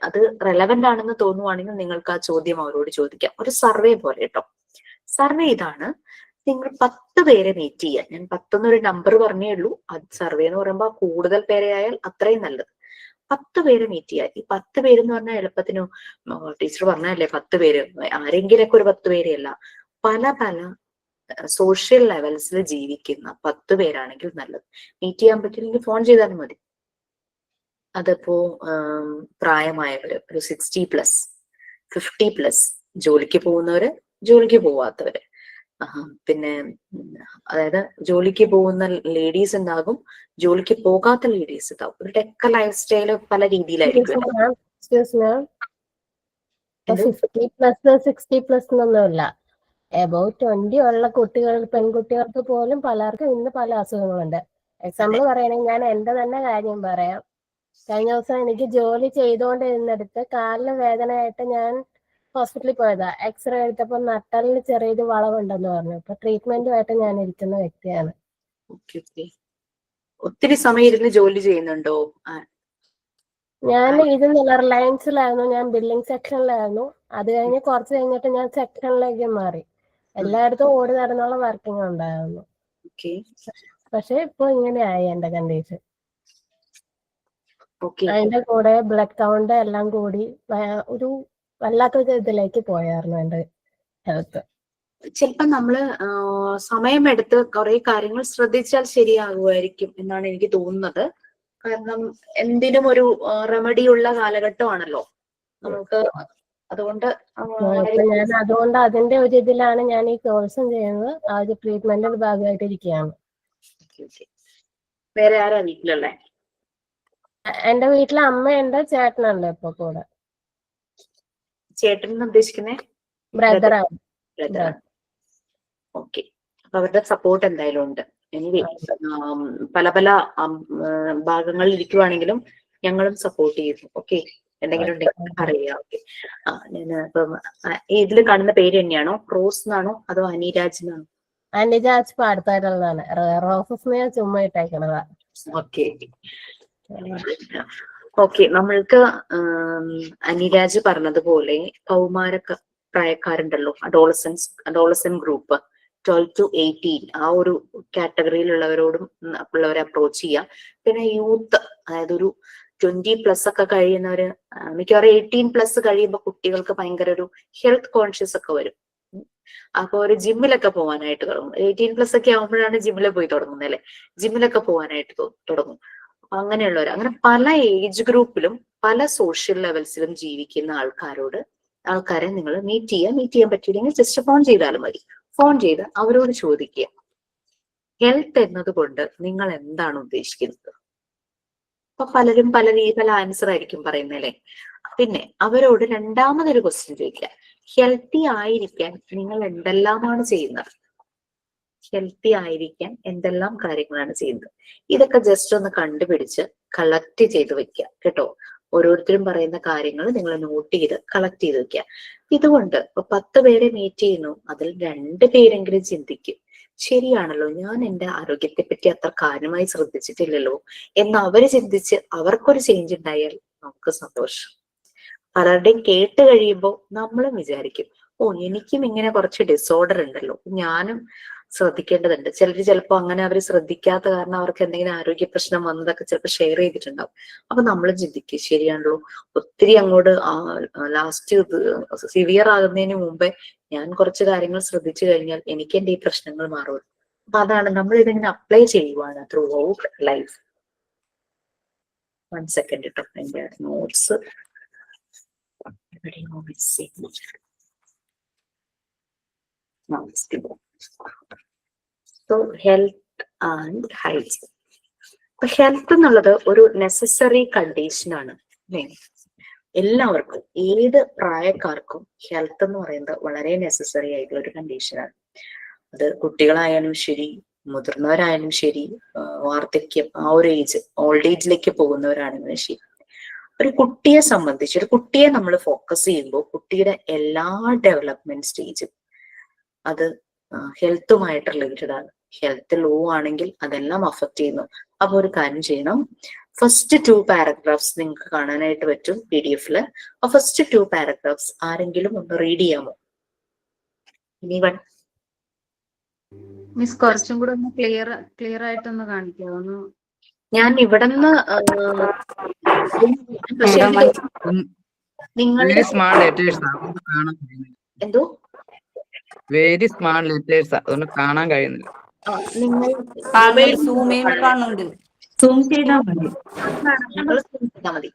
അത് റെലവെന്റ് ആണെന്ന് തോന്നുവാണെങ്കിൽ നിങ്ങൾക്ക് ആ ചോദ്യം അവരോട് ചോദിക്കാം. ഒരു സർവേ പോലെ കേട്ടോ. സർവേ ഇതാണ്: നിങ്ങൾ 10 പേരെ മീറ്റ് ചെയ്യാൻ. ഞാൻ 10 എന്നൊരു നമ്പർ പറഞ്ഞേ ഉള്ളൂ. അത് സർവേ എന്ന് പറയുമ്പോൾ കൂടുതൽ പേരെ ആയാൽ അത്രയും നല്ലത്. 10 പേരെ മീറ്റ് ചെയ്യാൻ. ഈ 10 പേരെന്ന് പറഞ്ഞാൽ എളുപ്പത്തിന് ടീച്ചർ പറഞ്ഞല്ലേ 10 പേര്, ആരെങ്കിലൊക്കെ ഒരു 10 പേരെയല്ല, പല പല സോഷ്യൽ ലെവൽസിൽ ജീവിക്കുന്ന 10 പേരാണെങ്കിൽ നല്ലത്. മീറ്റ് ചെയ്യാൻ പറ്റില്ലെങ്കിൽ ഫോൺ ചെയ്താലും മതി. അതിപ്പോ പ്രായമായവര്, ഒരു 60+, 50+, ജോലിക്ക് പോകുന്നവര്, ജോലിക്ക് പോവാത്തവര്, പിന്നെ അതായത് ജോലിക്ക് പോകുന്ന ലേഡീസ് ഉണ്ടാകും, ജോലിക്ക് പോകാത്ത ലേഡീസ് ഉണ്ടാവും. ഇവരുടെ ഒക്കെ ലൈഫ് സ്റ്റൈല് പല രീതിയിലായിരിക്കും. 50+, 60+ എന്നൊന്നുമില്ല. എബൌട്ട് 20 ഉള്ള പെൺകുട്ടികൾക്ക് പോലും പലർക്കും ഇന്ന് പല അസുഖങ്ങളുണ്ട്. എക്സാമ്പിൾ പറയുകയാണെങ്കിൽ ഞാൻ എന്റെ തന്നെ കാര്യം പറയാം. കഴിഞ്ഞ ദിവസം എനിക്ക് ജോലി ചെയ്തുകൊണ്ടിരുന്നിടത്ത് കാലിന് വേദനയായിട്ട് ഞാൻ ഹോസ്പിറ്റലിൽ പോയതാ. എക്സ്റേ എടുത്തപ്പോൾ നട്ടലിന് ചെറിയൊരു വളവുണ്ടെന്ന് പറഞ്ഞു. ഇപ്പൊ ട്രീറ്റ്മെന്റുമായിട്ട് ഞാൻ ഇരിക്കുന്ന വ്യക്തിയാണ്. ഒത്തിരി സമയം ഇരുന്ന് ജോലി ചെയ്യുന്നുണ്ടോ? ഞാൻ ഇരുന്നില്ല, റിലയൻസിലായിരുന്നു. ഞാൻ ബില്ലിംഗ് സെക്ഷനിലായിരുന്നു. അത് കഴിഞ്ഞ് കുറച്ച് കഴിഞ്ഞിട്ട് ഞാൻ സെക്ഷനിലേക്ക് മാറി. എല്ലായിടത്തും ഓടി നടന്നുള്ള വർക്കിംഗ് ഉണ്ടായിരുന്നു. പക്ഷെ ഇപ്പൊ ഇങ്ങനെയായി എന്റെ കണ്ടീഷൻ. അതിന്റെ കൂടെ ബ്ലഡ് കൗണ്ട് എല്ലാം കൂടി ഒരു വല്ലാത്തൊരു ഇതിലേക്ക് പോയായിരുന്നു എന്റെ ഹെൽത്ത്. ചിലപ്പോ നമ്മള് സമയമെടുത്ത് കുറെ കാര്യങ്ങൾ ശ്രദ്ധിച്ചാൽ ശരിയാകുമായിരിക്കും എന്നാണ് എനിക്ക് തോന്നുന്നത്. കാരണം എന്തിനും ഒരു റെമഡി ഉള്ള കാലഘട്ടമാണല്ലോ നമുക്ക്. അതുകൊണ്ട് ഞാൻ അതിന്റെ ഒരു ഇതിലാണ് ഞാൻ ഈ കോഴ്സും ചെയ്യുന്നത്. ആ ഒരു ട്രീറ്റ്മെന്റിന്റെ ഭാഗമായിട്ട് ഇരിക്കുകയാണ്. വേറെ ആരാ വീട്ടിലുള്ളേ? എന്റെ വീട്ടിലെ അമ്മയുണ്ട്, ചേട്ടനുണ്ട് ഇപ്പൊ കൂടെ. ചേട്ടൻ ഉദ്ദേശിക്കുന്നേ ബ്രദറാണ്. ഓക്കെ. അപ്പൊ അവരുടെ സപ്പോർട്ട് എന്തായാലും ഉണ്ട്. എനിവേ പല പല ഭാഗങ്ങളിൽ ഇരിക്കുവാണെങ്കിലും ഞങ്ങളും സപ്പോർട്ട് ചെയ്യുന്നു. ഓക്കെ, എന്തെങ്കിലും ഉണ്ടെങ്കിൽ അറിയാം. ഓക്കെ, ഞാൻ ഇപ്പം ഇതിൽ കാണുന്ന പേര് തന്നെയാണോ, റോസ് എന്നാണോ അതോ അനിരാജ് എന്നാണോ? അനിരാജ് പാടത്തായിട്ടുള്ളതാണ്. റോസസ് ഞാൻ ചുമ്മാ ഇട്ടേക്കണതാ. ഓക്കെ ഓക്കെ, നമ്മൾക്ക് അനിരാജ് പറഞ്ഞതുപോലെ കൗമാര പ്രായക്കാരുണ്ടല്ലോ, അഡോളസൻ ഗ്രൂപ്പ് 12 to 18 ആ ഒരു കാറ്റഗറിയിലുള്ളവരോടും ഉള്ളവരെ അപ്രോച്ച് ചെയ്യാം. പിന്നെ യൂത്ത്, അതായത് ഒരു 20+ ഒക്കെ കഴിയുന്നവര്, മിക്കവാറും 18+ കഴിയുമ്പോൾ കുട്ടികൾക്ക് ഭയങ്കര ഒരു ഹെൽത്ത് കോൺഷ്യസ് ഒക്കെ വരും. അപ്പൊ ഒരു ജിമ്മിലൊക്കെ പോകാനായിട്ട് തുടങ്ങും. 18+ ഒക്കെ ആകുമ്പോഴാണ് ജിമ്മിൽ പോയി തുടങ്ങുന്നത് അല്ലെ, ജിമ്മിലൊക്കെ പോകാനായിട്ട് തുടങ്ങും. അങ്ങനെയുള്ളവർ, അങ്ങനെ പല ഏജ് ഗ്രൂപ്പിലും പല സോഷ്യൽ ലെവൽസിലും ജീവിക്കുന്ന ആൾക്കാരെ നിങ്ങൾ മീറ്റ് ചെയ്യാൻ പറ്റിയില്ലെങ്കിൽ ജസ്റ്റ് ഫോൺ ചെയ്താലും മതി. ഫോൺ ചെയ്ത് അവരോട് ചോദിക്കുക, ഹെൽത്ത് എന്നതുകൊണ്ട് നിങ്ങൾ എന്താണ് ഉദ്ദേശിക്കുന്നത്. അപ്പൊ പലരും പല ആൻസർ ആയിരിക്കും പറയുന്നല്ലേ. പിന്നെ അവരോട് രണ്ടാമതൊരു ക്വസ്റ്റ്യൻ ചോദിക്കുക, ഹെൽത്തി ആയിരിക്കാൻ നിങ്ങൾ എന്തെല്ലാമാണ് ചെയ്യുന്നത്, ഹെൽത്തി ആയിരിക്കാൻ എന്തെല്ലാം കാര്യങ്ങളാണ് ചെയ്യുന്നത്. ഇതൊക്കെ ജസ്റ്റ് ഒന്ന് കണ്ടുപിടിച്ച് കളക്ട് ചെയ്ത് വെക്കുക കേട്ടോ. ഓരോരുത്തരും പറയുന്ന കാര്യങ്ങൾ നിങ്ങൾ നോട്ട് ചെയ്ത് കളക്ട് ചെയ്ത് വെക്കുക. ഇതുകൊണ്ട് ഇപ്പൊ 10 പേരെ മീറ്റ് ചെയ്യുന്നു, അതിൽ 2 പേരെങ്കിലും ചിന്തിക്കും, ശരിയാണല്ലോ, ഞാൻ എൻ്റെ ആരോഗ്യത്തെ പറ്റി അത്ര കാര്യമായി ശ്രദ്ധിച്ചിട്ടില്ലല്ലോ എന്ന് അവര് ചിന്തിച്ച് അവർക്കൊരു ചേഞ്ച് ഉണ്ടായാൽ നമുക്ക് സന്തോഷം. പലരുടെയും കേട്ട് കഴിയുമ്പോൾ നമ്മളും വിചാരിക്കും, ഓ എനിക്കും ഇങ്ങനെ കുറച്ച് ഡിസോർഡർ ഉണ്ടല്ലോ, ഞാനും ശ്രദ്ധിക്കേണ്ടതുണ്ട്. ചിലപ്പോൾ അങ്ങനെ അവർ ശ്രദ്ധിക്കാത്ത കാരണം അവർക്ക് എന്തെങ്കിലും ആരോഗ്യ പ്രശ്നം വന്നതൊക്കെ ചിലപ്പോൾ ഷെയർ ചെയ്തിട്ടുണ്ടാവും. അപ്പൊ നമ്മൾ ചിന്തിക്കും, ശരിയാണല്ലോ, ഒത്തിരി അങ്ങോട്ട് ലാസ്റ്റ് സിവിയർ ആകുന്നതിന് മുമ്പേ ഞാൻ കുറച്ച് കാര്യങ്ങൾ ശ്രദ്ധിച്ചു കഴിഞ്ഞാൽ എനിക്ക് എൻ്റെ ഈ പ്രശ്നങ്ങൾ മാറും. അപ്പൊ അതാണ് നമ്മൾ ഇതിങ്ങനെ അപ്ലൈ ചെയ്യുവാണ് ത്രൂ ഔട്ട് ലൈഫ്. 1 second കേട്ടോ, എൻ്റെ notes so health and hygiene. അപ്പൊ ഹെൽത്ത് എന്നുള്ളത് ഒരു നെസസറി കണ്ടീഷൻ ആണ് അല്ലേ. എല്ലാവർക്കും, ഏത് പ്രായക്കാർക്കും ഹെൽത്ത് എന്ന് പറയുന്നത് വളരെ നെസസറി ആയിട്ടുള്ള ഒരു കണ്ടീഷനാണ്. അത് കുട്ടികളായാലും ശരി, മുതിർന്നവരായാലും ശരി, വാർദ്ധക്യം ആ ഒരു ഏജ്, ഓൾഡ് ഏജിലേക്ക് പോകുന്നവരാണെങ്കിലും ശരി. ഒരു കുട്ടിയെ സംബന്ധിച്ച്, ഒരു കുട്ടിയെ നമ്മൾ ഫോക്കസ് ചെയ്യുമ്പോൾ കുട്ടിയുടെ എല്ലാ ഡെവലപ്മെന്റ് സ്റ്റേജും അത് ഹെൽത്തുമായിട്ട് റിലേറ്റഡ് ആണ്. ഹെൽത്ത് ലോ ആണെങ്കിൽ അതെല്ലാം അഫക്ട് ചെയ്യുന്നു. അപ്പൊ ഒരു കാര്യം ചെയ്യണം, ഫസ്റ്റ് 2 പാരഗ്രാഫ്സ് നിങ്ങൾക്ക് കാണാനായിട്ട് പറ്റും PDF-ല്. ആ ഫസ്റ്റ് 2 പാരഗ്രാഫ്സ് ആരെങ്കിലും ഒന്ന് റീഡ് ചെയ്യാമോ? എനിവൺ? മിസ് കുറച്ചും കൂടെ ഒന്ന് ക്ലിയർ ആയിട്ടൊന്ന് കാണിക്കാമോ? ഞാൻ ഇവിടെ നിന്ന് നിങ്ങളുടെ എന്തോ വെരി സ്മാർട്ട് ലെറ്റേഴ്സ് അതുകൊണ്ട് കാണാൻ കഴിയുന്നില്ല. സൂം ചെയ്താൽ മതി.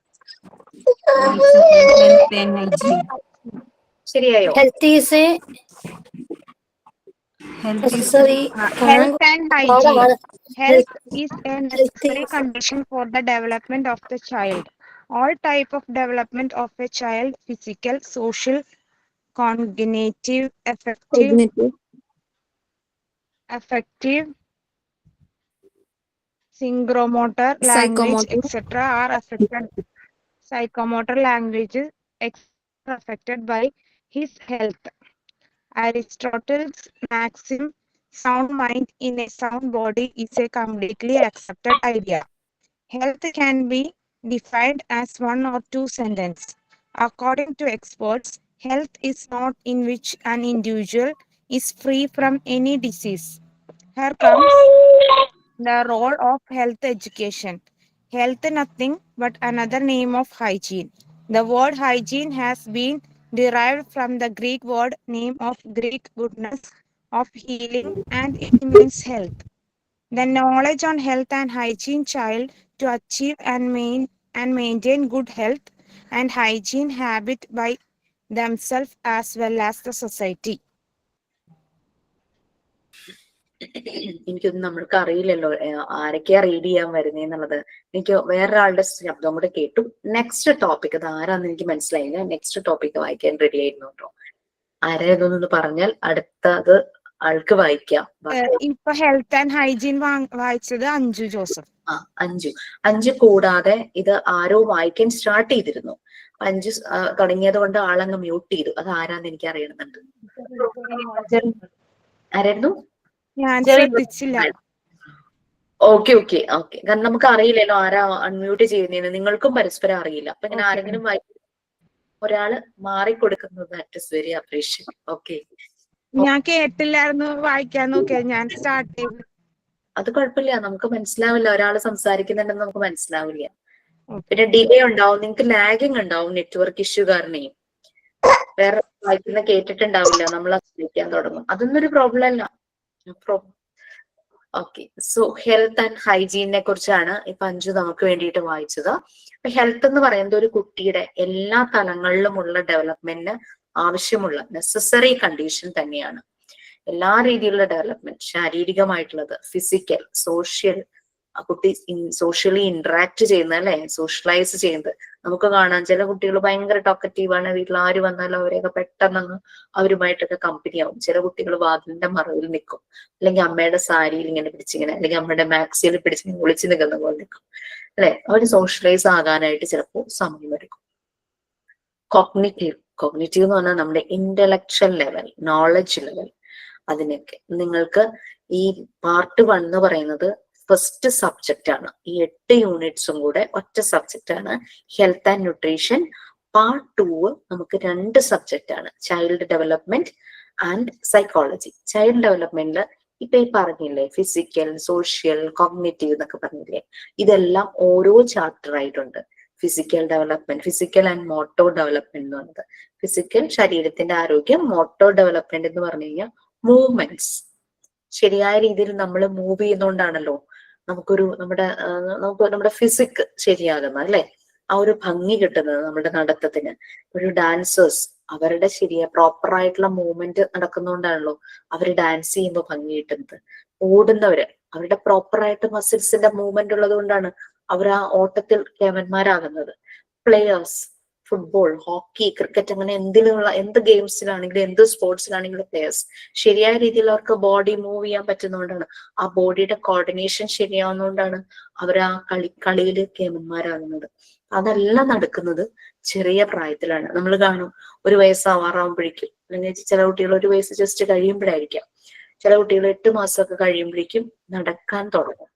ശരിയായോ? Health and hygiene. Health is a necessary condition for the development of the child. All type of development of a child, physical, social, cognitive, affective, syngromotor, language, etc. are affected. Psychomotor languages are affected by his health. Aristotle's maxim, sound mind in a sound body, is a completely accepted idea. Health can be defined as 1 or 2 sentences. According to experts, health is not in which an individual is free from any disease. Here comes the role of health education. Health nothing but another name of hygiene. The word hygiene has been derived from the Greek word name of Greek goodness, of healing, and it means health. The knowledge on health and hygiene child to achieve and maintain good health and hygiene habit by themselves as well as the society. എനിക്കൊന്നും നമ്മൾക്ക് അറിയില്ലല്ലോ ആരൊക്കെയാ read ചെയ്യാൻ വരുന്നേന്നുള്ളത്. എനിക്ക് വേറൊരാളുടെ ശബ്ദം കൂടെ കേട്ടു. നെക്സ്റ്റ് ടോപ്പിക്, അത് ആരാന്ന് എനിക്ക് മനസ്സിലായില്ല. നെക്സ്റ്റ് ടോപ്പിക് വായിക്കാൻ റെഡി ആയിരുന്നു കേട്ടോ. ആരായതൊന്ന് പറഞ്ഞാൽ അടുത്തത് ആൾക്ക് വായിക്കാം. ഇപ്പൊ ഹെൽത്ത് ആൻഡ് ഹൈജീൻ വായിച്ചത് അഞ്ജു ജോസഫ്. അഞ്ചു കൂടാതെ ഇത് ആരോ വായിക്കാൻ സ്റ്റാർട്ട് ചെയ്തിരുന്നു. അഞ്ചു തുടങ്ങിയത് കൊണ്ട് ആളങ്ങ് മ്യൂട്ട് ചെയ്തു. അത് ആരാന്ന് എനിക്ക് അറിയണമെന്നുണ്ട്. ആരായിരുന്നു? ഞാൻ ശ്രദ്ധിച്ചില്ല. ഓക്കെ. കാരണം നമുക്ക് അറിയില്ലല്ലോ ആരാ അൺമ്യൂട്ട് ചെയ്യുന്നതെന്ന്. നിങ്ങൾക്കും പരസ്പരം അറിയില്ല. അപ്പൊ ഇങ്ങനെ ആരെങ്കിലും ഒരാള് മാറിക്കൊടുക്കുന്നത് that is very appreciate. Okay, ഞാൻ കേട്ടില്ലായിരുന്നു, വായിക്കാൻ നോക്കിയത്, ഞാൻ സ്റ്റാർട്ട് ചെയ്തു. അത് കുഴപ്പമില്ല, നമുക്ക് മനസ്സിലാവില്ല. ഒരാൾ സംസാരിക്കുന്നുണ്ടെന്ന് നമുക്ക് മനസ്സിലാവില്ല. പിന്നെ ഡിലേ ഉണ്ടാവും, നിങ്ങൾക്ക് ലാഗിങ് ഉണ്ടാവും നെറ്റ്വർക്ക് ഇഷ്യൂ കാരണേ. വേറെ വായിക്കുന്ന കേട്ടിട്ടുണ്ടാവില്ല, നമ്മൾ വിളിക്കാൻ തുടങ്ങും. അതൊന്നും ഒരു പ്രോബ്ലം അല്ല. ഓക്കെ, സോ ഹെൽത്ത് ആൻഡ് ഹൈജീനെ കുറിച്ചാണ് ഇപ്പൊ അഞ്ജു നമുക്ക് വേണ്ടിയിട്ട് വായിച്ചത്. അപ്പൊ ഹെൽത്ത് എന്ന് പറയുന്നത് ഒരു കുട്ടിയുടെ എല്ലാ തലങ്ങളിലുമുള്ള ഡെവലപ്മെന്റിന് ആവശ്യമുള്ള നെസസറി കണ്ടീഷൻ തന്നെയാണ്. എല്ലാ രീതിയിലുള്ള ഡെവലപ്മെന്റ്, ശാരീരികമായിട്ടുള്ളത്, ഫിസിക്കൽ, സോഷ്യൽ, ആ കുട്ടി സോഷ്യലി ഇന്ററാക്ട് ചെയ്യുന്നത്, അല്ലെ, സോഷ്യലൈസ് ചെയ്യുന്നത്. നമുക്ക് കാണാം ചില കുട്ടികൾ ഭയങ്കര ടോക്കറ്റീവാണ്, വീട്ടിൽ ആര് വന്നാലും അവരെയൊക്കെ പെട്ടെന്ന് അവരുമായിട്ടൊക്കെ കമ്പനി ആവും. ചില കുട്ടികൾ വാതിലിന്റെ മറവിൽ നിൽക്കും, അല്ലെങ്കിൽ അമ്മയുടെ സാരിയിൽ ഇങ്ങനെ പിടിച്ചിങ്ങനെ, അല്ലെങ്കിൽ അമ്മയുടെ മാക്സിയിൽ പിടിച്ചിങ്ങനെ ഒളിച്ചു നിൽക്കുന്ന പോലെ നിൽക്കും, അല്ലെ. അവർ സോഷ്യലൈസ് ആകാനായിട്ട് ചിലപ്പോൾ സമയമെടുക്കും. കോഗ്നിറ്റീവ് എന്ന് പറഞ്ഞാൽ നമ്മുടെ ഇന്റലക്ച്വൽ ലെവൽ, നോളജ് ലെവൽ, അതിനൊക്കെ നിങ്ങൾക്ക് ഈ പാർട്ട് 1 എന്ന് പറയുന്നത് ഫസ്റ്റ് സബ്ജക്റ്റ് ആണ്. ഈ 8 യൂണിറ്റ്സും കൂടെ ഒറ്റ സബ്ജക്റ്റ് ആണ്, ഹെൽത്ത് ആൻഡ് ന്യൂട്രീഷൻ. പാർട്ട് 2 നമുക്ക് 2 സബ്ജക്റ്റ് ആണ്, child development and psychology. Child ഡെവലപ്മെന്റിൽ ഇപ്പൊ ഈ പറഞ്ഞില്ലേ, ഫിസിക്കൽ, സോഷ്യൽ, കോഗ്നിറ്റീവ് എന്നൊക്കെ പറഞ്ഞില്ലേ, ഇതെല്ലാം ഓരോ ചാപ്റ്റർ ആയിട്ടുണ്ട്. Physical development, physical and motor development എന്ന് പറയുന്നത്. ഫിസിക്കൽ ശരീരത്തിന്റെ ആരോഗ്യം, മോട്ടോർ ഡെവലപ്മെന്റ് എന്ന് പറഞ്ഞു കഴിഞ്ഞാൽ മൂവ്മെന്റ്സ്. ശരിയായ രീതിയിൽ നമ്മൾ മൂവ് ചെയ്യുന്നോണ്ടാണല്ലോ നമ്മുടെ ഫിസിക് ശരിയാകുന്നത്, അല്ലെ, ആ ഒരു ഭംഗി കിട്ടുന്നത് നമ്മുടെ നടത്തത്തിന്. ഒരു ഡാൻസേഴ്സ് അവരുടെ പ്രോപ്പർ ആയിട്ടുള്ള മൂവ്മെന്റ് നടക്കുന്നോണ്ടാണല്ലോ അവര് ഡാൻസ് ചെയ്യുമ്പോൾ ഭംഗി കിട്ടുന്നത്. ഓടുന്നവര് അവരുടെ പ്രോപ്പർ ആയിട്ട് മസിൽസിന്റെ മൂവ്മെന്റ് ഉള്ളത് കൊണ്ടാണ് അവർ ആ ഓട്ടത്തിൽ കേമന്മാരാകുന്നത്. പ്ലേയേഴ്സ്, ഫുട്ബോൾ, ഹോക്കി, ക്രിക്കറ്റ്, അങ്ങനെ എന്ത് ഗെയിംസിലാണെങ്കിലും എന്ത് സ്പോർട്സിലാണെങ്കിലും പ്ലേയേഴ്സ് ശരിയായ രീതിയിൽ അവർക്ക് ബോഡി മൂവ് ചെയ്യാൻ പറ്റുന്നതുകൊണ്ടാണ്, ആ ബോഡിയുടെ കോർഡിനേഷൻ ശരിയാവുന്നതുകൊണ്ടാണ് അവർ ആ കളിയിൽ കേമന്മാരാകുന്നത്. അതെല്ലാം നടക്കുന്നത് ചെറിയ പ്രായത്തിലാണ്. നമ്മൾ കാണും 1 വയസ്സാവാറാവുമ്പോഴേക്കും, അല്ലെങ്കിൽ ചില കുട്ടികൾ 1 വയസ്സ് ജസ്റ്റ് കഴിയുമ്പോഴായിരിക്കാം, ചില കുട്ടികൾ 8 മാസമൊക്കെ കഴിയുമ്പോഴേക്കും നടക്കാൻ തുടങ്ങും.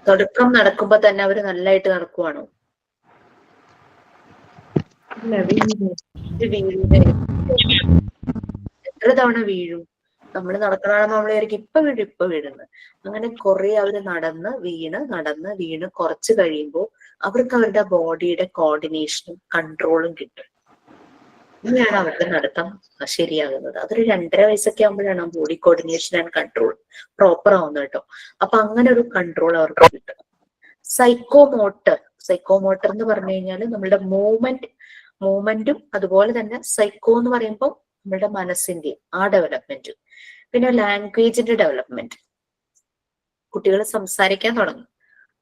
തുടക്കം നടക്കുമ്പോ തന്നെ അവര് നല്ലതായിട്ട് നടക്കുവാണോ? എത്ര തവണ വീഴും? നമ്മൾ നടക്കണമെന്ന് നമ്മൾ വിചാരിക്കും ഇപ്പൊ വീഴുന്നു. അങ്ങനെ കുറെ അവര് നടന്ന് വീണ് കുറച്ച് കഴിയുമ്പോൾ അവർക്ക് അവരുടെ ബോഡിയുടെ കോർഡിനേഷനും കൺട്രോളും കിട്ടും. ഇങ്ങനെയാണ് അവരുടെ നടത്തം ശരിയാകുന്നത്. അതൊരു 2.5 വയസ്സൊക്കെ ആകുമ്പോഴാണ് body coordination and control proper ആവുന്നത് കേട്ടോ. അപ്പൊ അങ്ങനെ ഒരു കൺട്രോൾ അവർക്ക് കിട്ടും. സൈക്കോമോട്ടർ എന്ന് പറഞ്ഞു കഴിഞ്ഞാൽ നമ്മളുടെ മൂവ്മെന്റും അതുപോലെ തന്നെ സൈക്കോ എന്ന് പറയുമ്പോൾ നമ്മുടെ മനസ്സിന്റെ ആ ഡെവലപ്മെന്റും. പിന്നെ ലാംഗ്വേജിന്റെ ഡെവലപ്മെന്റ്, കുട്ടികൾ സംസാരിക്കാൻ തുടങ്ങും.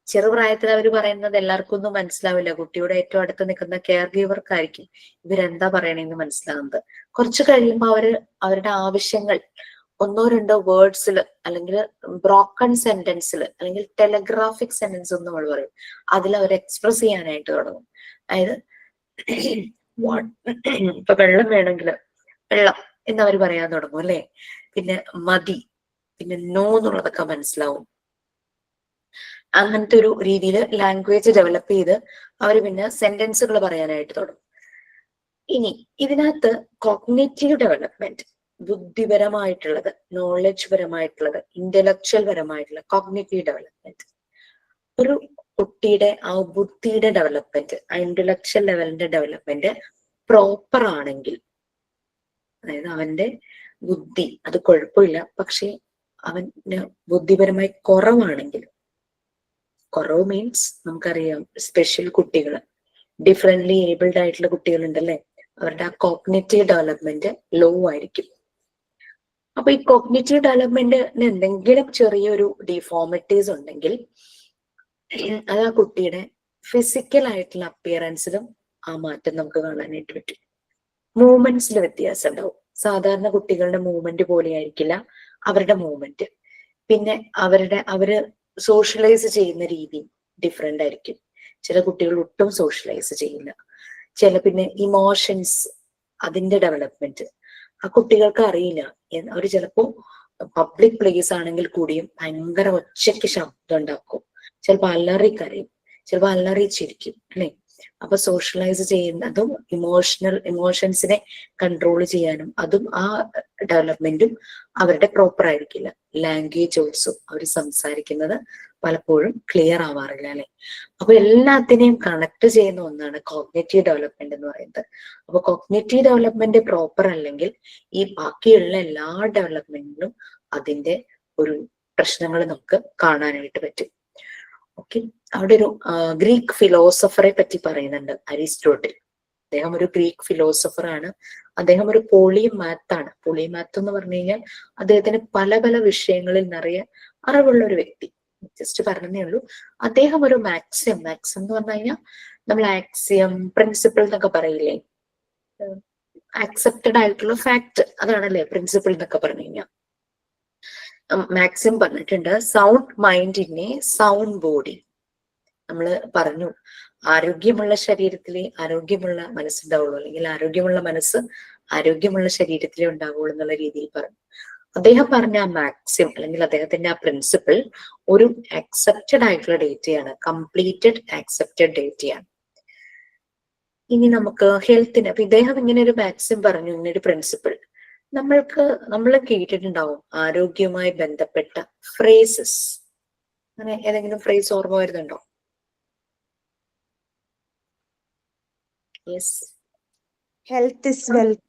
ചെറുപ്രായത്തിൽ അവർ പറയുന്നത് എല്ലാവർക്കും ഒന്നും മനസ്സിലാവില്ല. കുട്ടിയുടെ ഏറ്റവും അടുത്ത് നിൽക്കുന്ന കെയർ ഗീവർക്കായിരിക്കും ഇവരെന്താ പറയണേന്ന് മനസ്സിലാകുന്നത്. കുറച്ച് കഴിയുമ്പോൾ അവരുടെ ആവശ്യങ്ങൾ 1-2 വേർഡ്സിൽ, അല്ലെങ്കിൽ ബ്രോക്കൺ സെന്റൻസിൽ, അല്ലെങ്കിൽ ടെലഗ്രാഫിക് സെന്റൻസ് എന്ന് നമ്മൾ പറയും, അതിൽ അവർ എക്സ്പ്രസ് ചെയ്യാനായിട്ട് തുടങ്ങും. അതായത് ഇപ്പൊ വെള്ളം വേണമെങ്കിൽ വെള്ളം എന്നവർ പറയാൻ തുടങ്ങും, അല്ലെ. പിന്നെ മതി, പിന്നെ നോ എന്നുള്ളതൊക്കെ മനസ്സിലാവും. അങ്ങനത്തെ ഒരു രീതിയിൽ ലാംഗ്വേജ് ഡെവലപ്പ് ചെയ്ത് അവർ പിന്നെ സെന്റൻസുകൾ പറയാനായിട്ട് തുടങ്ങും. ഇനി ഇതിനകത്ത് കോഗ്നിറ്റീവ് ഡെവലപ്മെന്റ്, ബുദ്ധിപരമായിട്ടുള്ളത്, നോളജ് പരമായിട്ടുള്ളത്, ഇന്റലക്ച്വൽ പരമായിട്ടുള്ള കോഗ്നിറ്റീവ് ഡെവലപ്മെന്റ്. ഒരു കുട്ടിയുടെ ആ ബുദ്ധിയുടെ ഡെവലപ്മെന്റ്, ആ ഇന്റലക്ച്വൽ ലെവലിന്റെ ഡെവലപ്മെന്റ് പ്രോപ്പർ ആണെങ്കിൽ, അതായത് അവന്റെ ബുദ്ധി അത് കുഴപ്പമില്ല, പക്ഷെ അവന് ബുദ്ധിപരമായി കുറവാണെങ്കിൽ, കുറവ് മീൻസ് നമുക്കറിയാം സ്പെഷ്യൽ കുട്ടികൾ, ഡിഫറെന്റ്ലി ഏബിൾഡ് ആയിട്ടുള്ള കുട്ടികളുണ്ടല്ലേ, അവരുടെ ആ കോഗ്നിറ്റീവ് ഡെവലപ്മെന്റ് ലോ ആയിരിക്കും. അപ്പൊ ഈ കോഗ്നിറ്റീവ് ഡെവലപ്മെന്റിന് എന്തെങ്കിലും ചെറിയൊരു ഡിഫോമിറ്റീസ് ഉണ്ടെങ്കിൽ അത് ആ കുട്ടിയുടെ ഫിസിക്കൽ ആയിട്ടുള്ള അപ്പിയറൻസിലും ആ മാറ്റം നമുക്ക് കാണാനായിട്ട് പറ്റും. മൂവ്മെന്റ്സിൽ വ്യത്യാസം ഉണ്ടാവും. സാധാരണ കുട്ടികളുടെ മൂവ്മെന്റ് പോലെ ആയിരിക്കില്ല അവരുടെ മൂവ്മെന്റ്. പിന്നെ അവര് സോഷ്യലൈസ് ചെയ്യുന്ന രീതി ഡിഫറെന്റ് ആയിരിക്കും. ചില കുട്ടികൾ ഒട്ടും സോഷ്യലൈസ് ചെയ്യില്ല. പിന്നെ ഇമോഷൻസ്, അതിന്റെ ഡെവലപ്മെന്റ് ആ കുട്ടികൾക്ക് അറിയില്ല. അവർ ചിലപ്പോ പബ്ലിക് പ്ലേസ് ആണെങ്കിൽ കൂടിയും ഭയങ്കര ഒച്ചയ്ക്ക് ശബ്ദം ഉണ്ടാക്കും, ചിലപ്പോ അലറിക്കരയും, ചിലപ്പോ അലറിച്ചിരിക്കും അല്ലെ. അപ്പൊ സോഷ്യലൈസ് ചെയ്യുന്നതും ഇമോഷൻസിനെ കൺട്രോൾ ചെയ്യാനും അതും ആ ഡെവലപ്മെന്റും അവരുടെ പ്രോപ്പർ ആയിരിക്കില്ല. ലാംഗ്വേജ് ഓൾസോ, അവർ സംസാരിക്കുന്നത് പലപ്പോഴും ക്ലിയർ ആവാറില്ല അല്ലെ. അപ്പൊ എല്ലാത്തിനെയും കണക്ട് ചെയ്യുന്ന ഒന്നാണ് കോഗ്നിറ്റീവ് ഡെവലപ്മെന്റ് എന്ന് പറയുന്നത്. അപ്പൊ കോഗ്നിറ്റീവ് ഡെവലപ്മെന്റ് പ്രോപ്പർ അല്ലെങ്കിൽ ഈ ബാക്കിയുള്ള എല്ലാ ഡെവലപ്മെന്റിനും അതിന്റെ ഒരു പ്രശ്നങ്ങൾ നമുക്ക് കാണാനായിട്ട് പറ്റും. ഓക്കെ, അവിടെ ഒരു ഗ്രീക്ക് ഫിലോസഫറെ പറ്റി പറയുന്നുണ്ട്, അരിസ്റ്റോട്ടിൽ. അദ്ദേഹം ഒരു ഗ്രീക്ക് ഫിലോസഫർ ആണ്. അദ്ദേഹം ഒരു പോളിമാത്ത് ആണ്. പോളിമാത്ത് എന്ന് പറഞ്ഞു കഴിഞ്ഞാൽ അദ്ദേഹത്തിന് പല പല വിഷയങ്ങളിൽ നിറയെ അറിവുള്ള ഒരു വ്യക്തി. ജസ്റ്റ് പറഞ്ഞതേ ഉള്ളൂ. അദ്ദേഹം ഒരു മാക്സിം എന്ന് പറഞ്ഞു കഴിഞ്ഞാൽ നമ്മൾ ആക്സിയം, പ്രിൻസിപ്പിൾ എന്നൊക്കെ പറയില്ലേ, ആക്സെപ്റ്റഡ് ആയിട്ടുള്ള ഫാക്ട്, അതാണല്ലേ പ്രിൻസിപ്പിൾ എന്നൊക്കെ പറഞ്ഞു കഴിഞ്ഞാൽ. മാക്സിം പറഞ്ഞിട്ടുണ്ട്, sound mind in A sound body. നമ്മൾ പറഞ്ഞു ആരോഗ്യമുള്ള ശരീരത്തിലെ ആരോഗ്യമുള്ള മനസ്സുണ്ടാവുള്ളൂ, അല്ലെങ്കിൽ ആരോഗ്യമുള്ള മനസ്സ് ആരോഗ്യമുള്ള ശരീരത്തിലേ ഉണ്ടാവുള്ളൂ എന്നുള്ള രീതിയിൽ പറഞ്ഞു. അദ്ദേഹം പറഞ്ഞ ആ മാക്സിം അല്ലെങ്കിൽ അദ്ദേഹത്തിന്റെ ആ പ്രിൻസിപ്പിൾ ഒരു ആക്സെപ്റ്റഡ് ആയിട്ടുള്ള ഡേറ്റയാണ്, കംപ്ലീറ്റഡ് ആക്സെപ്റ്റഡ് ഡേറ്റയാണ്. ഇനി നമുക്ക് ഹെൽത്തിന്, അപ്പൊ ഇദ്ദേഹം ഇങ്ങനെ ഒരു മാക്സിം പറഞ്ഞു, ഇങ്ങനെ ഒരു പ്രിൻസിപ്പിൾ. നമ്മൾ കേട്ടിട്ടുണ്ടാവും ആരോഗ്യവുമായി ബന്ധപ്പെട്ട ഫ്രേസസ്. അങ്ങനെ ഏതെങ്കിലും ഫ്രേസ് ഓർമ്മ വരുന്നുണ്ടോ? Yes, health is wealth.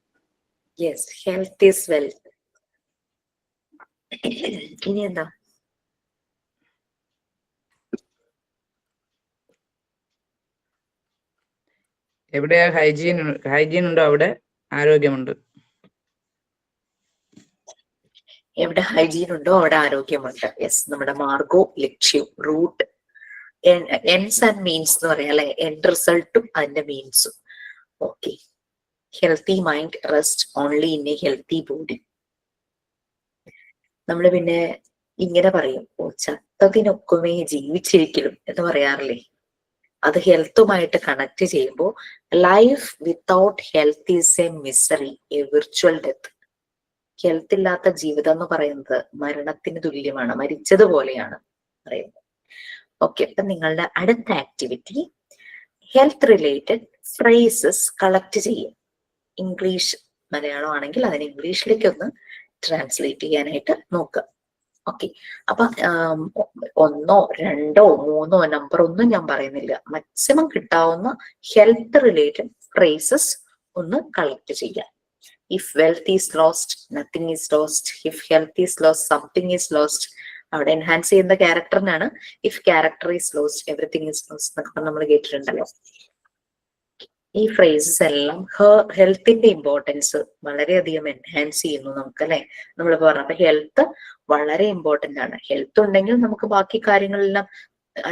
Yes, health is wealth. ഇനി എന്താ? എവിടെയാ ഹൈജീൻ ഉണ്ടോ അവിടെ ആരോഗ്യമുണ്ട്. എവിടെ ഹൈജീൻ ഉണ്ടോ അവിടെ ആരോഗ്യമുണ്ട്. യെസ്, നമ്മുടെ മാർഗോ, ലക്ഷ്യം, റൂട്ട്, എൻസ് ആൻഡ് മീൻസ് എന്ന് പറയാം അല്ലെ. എൻഡ് റിസൾട്ടും അതിന്റെ മീൻസും. Okay, healthy mind rest only in a healthy body. നമ്മള് പിന്നെ ഇങ്ങനെ പറയും, ചത്തതിനൊക്കുമേ ജീവിച്ചിരിക്കലും എന്ന് പറയാറില്ലേ. അത് ഹെൽത്തുമായിട്ട് കണക്ട് ചെയ്യുമ്പോൾ life without health is a misery, a virtual death. Health ഇല്ലാത്ത ജീവിതം എന്ന് പറയുന്നത് മരണത്തിന് തുല്യമാണ്, മരിച്ചതുപോലെയാണ് പറയുന്നത്. ഓക്കെ, അപ്പൊ നിങ്ങളുടെ അടുത്ത activity health related phrases collect ചെയ്യും. ഇംഗ്ലീഷ്, മലയാളം ആണെങ്കിൽ അതിന് ഇംഗ്ലീഷിലേക്ക് ഒന്ന് ട്രാൻസ്ലേറ്റ് ചെയ്യാനായിട്ട് നോക്കുക. ഓക്കെ, അപ്പൊ 1, 2, 3 നമ്പർ ഒന്നും ഞാൻ പറയുന്നില്ല. മാക്സിമം കിട്ടാവുന്ന ഹെൽത്ത് റിലേറ്റഡ് ഫ്രേസസ് ഒന്ന് കളക്ട് ചെയ്യാം. If wealth is lost, nothing is lost. If health is lost, something is lost. അവിടെ എൻഹാൻസ് ചെയ്യുന്ന ക്യാരക്ടറിനാണ്. If character is lost, everything is lost എന്നൊക്കെ നമ്മൾ കേട്ടിട്ടുണ്ടല്ലോ. ഈ ഫ്രേസസ് എല്ലാം ഹെൽത്തിന്റെ ഇമ്പോർട്ടൻസ് വളരെയധികം എൻഹാൻസ് ചെയ്യുന്നു നമുക്ക് അല്ലെ. നമ്മൾ പറഞ്ഞു, അപ്പൊ ഹെൽത്ത് വളരെ ഇമ്പോർട്ടന്റ് ആണ്. ഹെൽത്ത് ഉണ്ടെങ്കിൽ നമുക്ക് ബാക്കി കാര്യങ്ങളെല്ലാം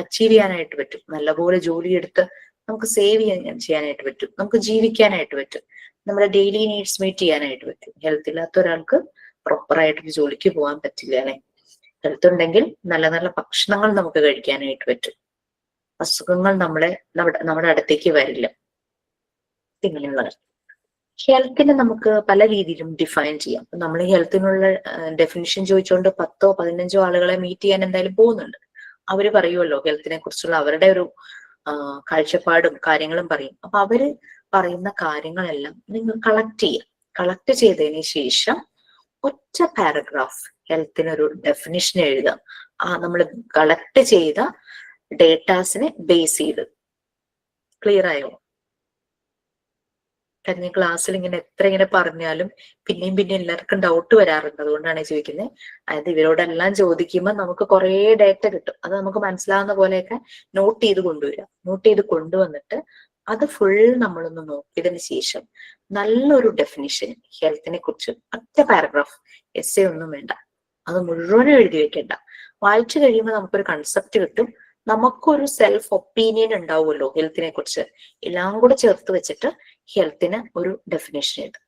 അച്ചീവ് ചെയ്യാനായിട്ട് പറ്റും. നല്ലപോലെ ജോലിയെടുത്ത് നമുക്ക് സേവ് ചെയ്യാനായിട്ട് പറ്റും, നമുക്ക് ജീവിക്കാനായിട്ട് പറ്റും, നമ്മുടെ ഡെയിലി നീഡ്സ് മീറ്റ് ചെയ്യാനായിട്ട് പറ്റും. ഹെൽത്ത് ഇല്ലാത്ത ഒരാൾക്ക് പ്രോപ്പർ ആയിട്ടൊരു ജോലിക്ക് പോകാൻ പറ്റില്ല അല്ലെ. ഹെൽത്ത് ഉണ്ടെങ്കിൽ നല്ല നല്ല ഭക്ഷണങ്ങൾ നമുക്ക് കഴിക്കാനായിട്ട് പറ്റും. അസുഖങ്ങൾ നമ്മുടെ അടുത്തേക്ക് വരില്ല. ഇങ്ങനെയുള്ളത് ഹെൽത്തിനെ നമുക്ക് പല രീതിയിലും ഡിഫൈൻ ചെയ്യാം. നമ്മൾ ഹെൽത്തിനുള്ള ഡെഫിനിഷൻ ചോദിച്ചുകൊണ്ട് 10 or 15 ആളുകളെ മീറ്റ് ചെയ്യാൻ എന്തായാലും പോകുന്നുണ്ട്. അവര് പറയുമല്ലോ ഹെൽത്തിനെ കുറിച്ചുള്ള അവരുടെ ഒരു കാഴ്ചപ്പാടും കാര്യങ്ങളും പറയും. അപ്പൊ അവര് പറയുന്ന കാര്യങ്ങളെല്ലാം നിങ്ങൾ കളക്ട് ചെയ്തതിന് ശേഷം ഒറ്റ പാരഗ്രാഫ് ഹെൽത്തിനൊരു ഡെഫിനിഷൻ എഴുതുക. നമ്മൾ കളക്ട് ചെയ്ത ഡേറ്റാസിനെ ബേസ് ചെയ്ത്. ക്ലിയർ ആയോ? കഴിഞ്ഞ ക്ലാസ്സിൽ എത്ര പറഞ്ഞാലും പിന്നെയും എല്ലാവർക്കും ഡൗട്ട് വരാറുണ്ട്. അതുകൊണ്ടാണ് ചോദിക്കുന്നത്. അതായത് ഇവരോടെല്ലാം ചോദിക്കുമ്പോൾ നമുക്ക് കുറെ ഡേറ്റ കിട്ടും. അത് നമുക്ക് മനസ്സിലാവുന്ന പോലെയൊക്കെ നോട്ട് ചെയ്ത് കൊണ്ടുവരാം. നോട്ട് ചെയ്ത് കൊണ്ടുവന്നിട്ട് അത് ഫുൾ നമ്മളൊന്ന് നോക്കിയതിന് ശേഷം നല്ലൊരു ഡെഫിനിഷൻ ഹെൽത്തിനെ കുറിച്ച് ഒറ്റ പാരഗ്രാഫ്, എസ്സേ ഒന്നും വേണ്ട, അത് മുഴുവനും എഴുതി വെക്കേണ്ട. വായിച്ചു കഴിയുമ്പോൾ നമുക്കൊരു കൺസെപ്റ്റ് കിട്ടും. നമുക്കൊരു സെൽഫ് ഒപ്പീനിയൻ ഉണ്ടാവുമല്ലോ ഹെൽത്തിനെ കുറിച്ച്. എല്ലാം കൂടെ ചേർത്ത് വെച്ചിട്ട് ഹെൽത്തിന് ഒരു ഡെഫിനേഷൻ എഴുതും.